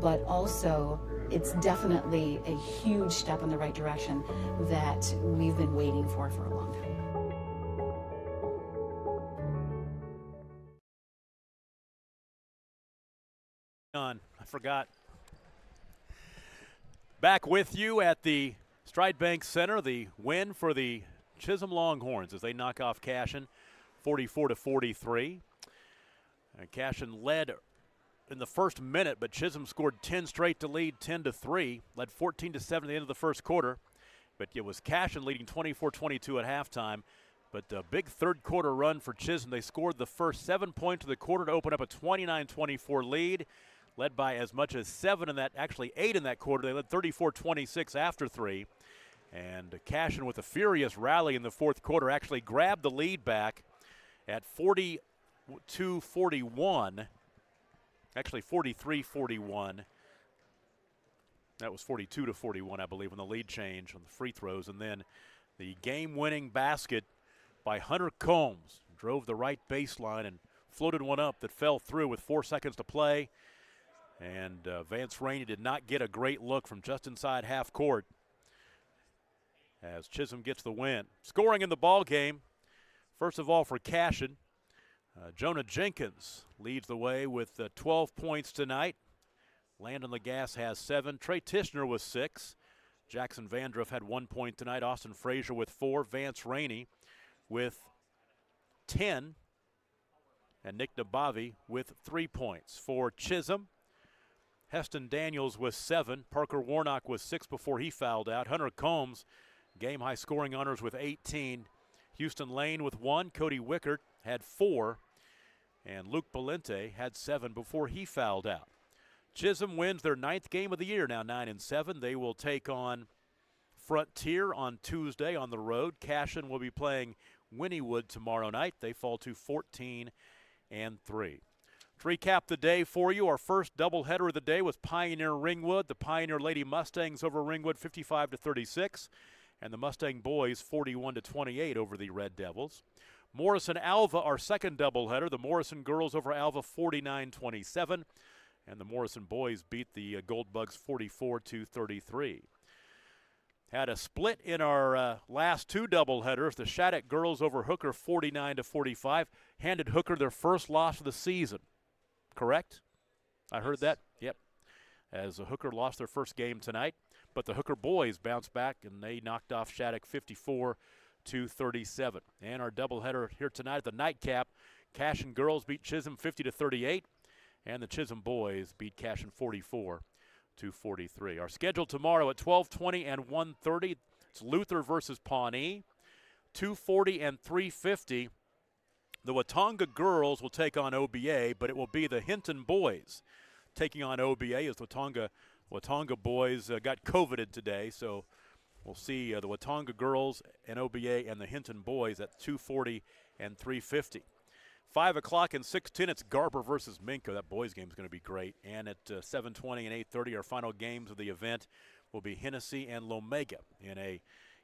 S4: but also it's definitely a huge step in the right direction that we've been waiting for a long time.
S1: I forgot. Back with you at the Stride Bank Center, the win for the Chisholm Longhorns as they knock off Cashion 44-43. Cashion led in the first minute, but Chisholm scored 10 straight to lead 10-3, led 14-7 at the end of the first quarter. But it was Cashion leading 24-22 at halftime. But a big third quarter run for Chisholm. They scored the first 7 points of the quarter to open up a 29-24 lead, led by as much as 8 in that quarter. They led 34-26 after 3. And Cashion, with a furious rally in the fourth quarter, actually grabbed the lead back at 42-41. Actually 43-41. That was 42-41, I believe, when the lead changed on the free throws. And then the game-winning basket by Hunter Combs drove the right baseline and floated one up that fell through with 4 seconds to play. And Vance Rainey did not get a great look from just inside half court as Chisholm gets the win. Scoring in the ball game, first of all for Cashion, Jonah Jenkins leads the way with 12 points tonight. Landon Lagasse has 7. Trey Tishner with 6. Jackson Vandruff had 1 point tonight. Austin Frazier with 4. Vance Rainey with 10. And Nick Nabavi with 3 points. For Chisholm, Heston Daniels with 7. Parker Warnock with 6 before he fouled out. Hunter Combs, game-high scoring honors with 18. Houston Lane with 1. Cody Wickert had 4. And Luke Balente had 7 before he fouled out. Chisholm wins their 9th game of the year, now 9-7. They will take on Frontier on Tuesday on the road. Cashion will be playing Wynnewood tomorrow night. They fall to 14-3. To recap the day for you, our first doubleheader of the day was Pioneer Ringwood. The Pioneer Lady Mustangs over Ringwood 55-36, and the Mustang boys 41-28 over the Red Devils. Morrison Alva, our second doubleheader. The Morrison girls over Alva 49-27, and the Morrison boys beat the Gold Bugs 44-33. Had a split in our last two doubleheaders. The Shattuck girls over Hooker 49-45, handed Hooker their first loss of the season. Correct? I heard that. Yep. As the Hooker lost their first game tonight, but the Hooker boys bounced back and they knocked off Shattuck 54-37. And our doubleheader here tonight at the nightcap, Cashion girls beat Chisholm 50-38, and the Chisholm boys beat Cashion 44-43. Our schedule tomorrow at 12:20 and 1:30. It's Luther versus Pawnee. 2:40 and 3:50. The Watonga girls will take on OBA, but it will be the Hinton boys taking on OBA as the Watonga boys got COVIDed today. So we'll see the Watonga girls and OBA and the Hinton boys at 2:40 and 3:50. 5 o'clock and 6:10, it's Garber versus Minko. That boys game is going to be great. And at 7:20 and 8:30, our final games of the event will be Hennessy and Lomega in a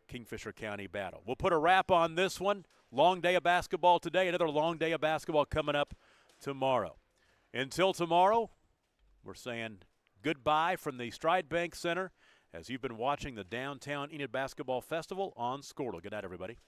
S1: Kingfisher County battle. We'll put a wrap on this one. Long day of basketball today. Another long day of basketball coming up tomorrow. Until tomorrow, we're saying goodbye from the Stride Bank Center as you've been watching the Downtown Enid Basketball Festival on Squirtle. Good night, everybody.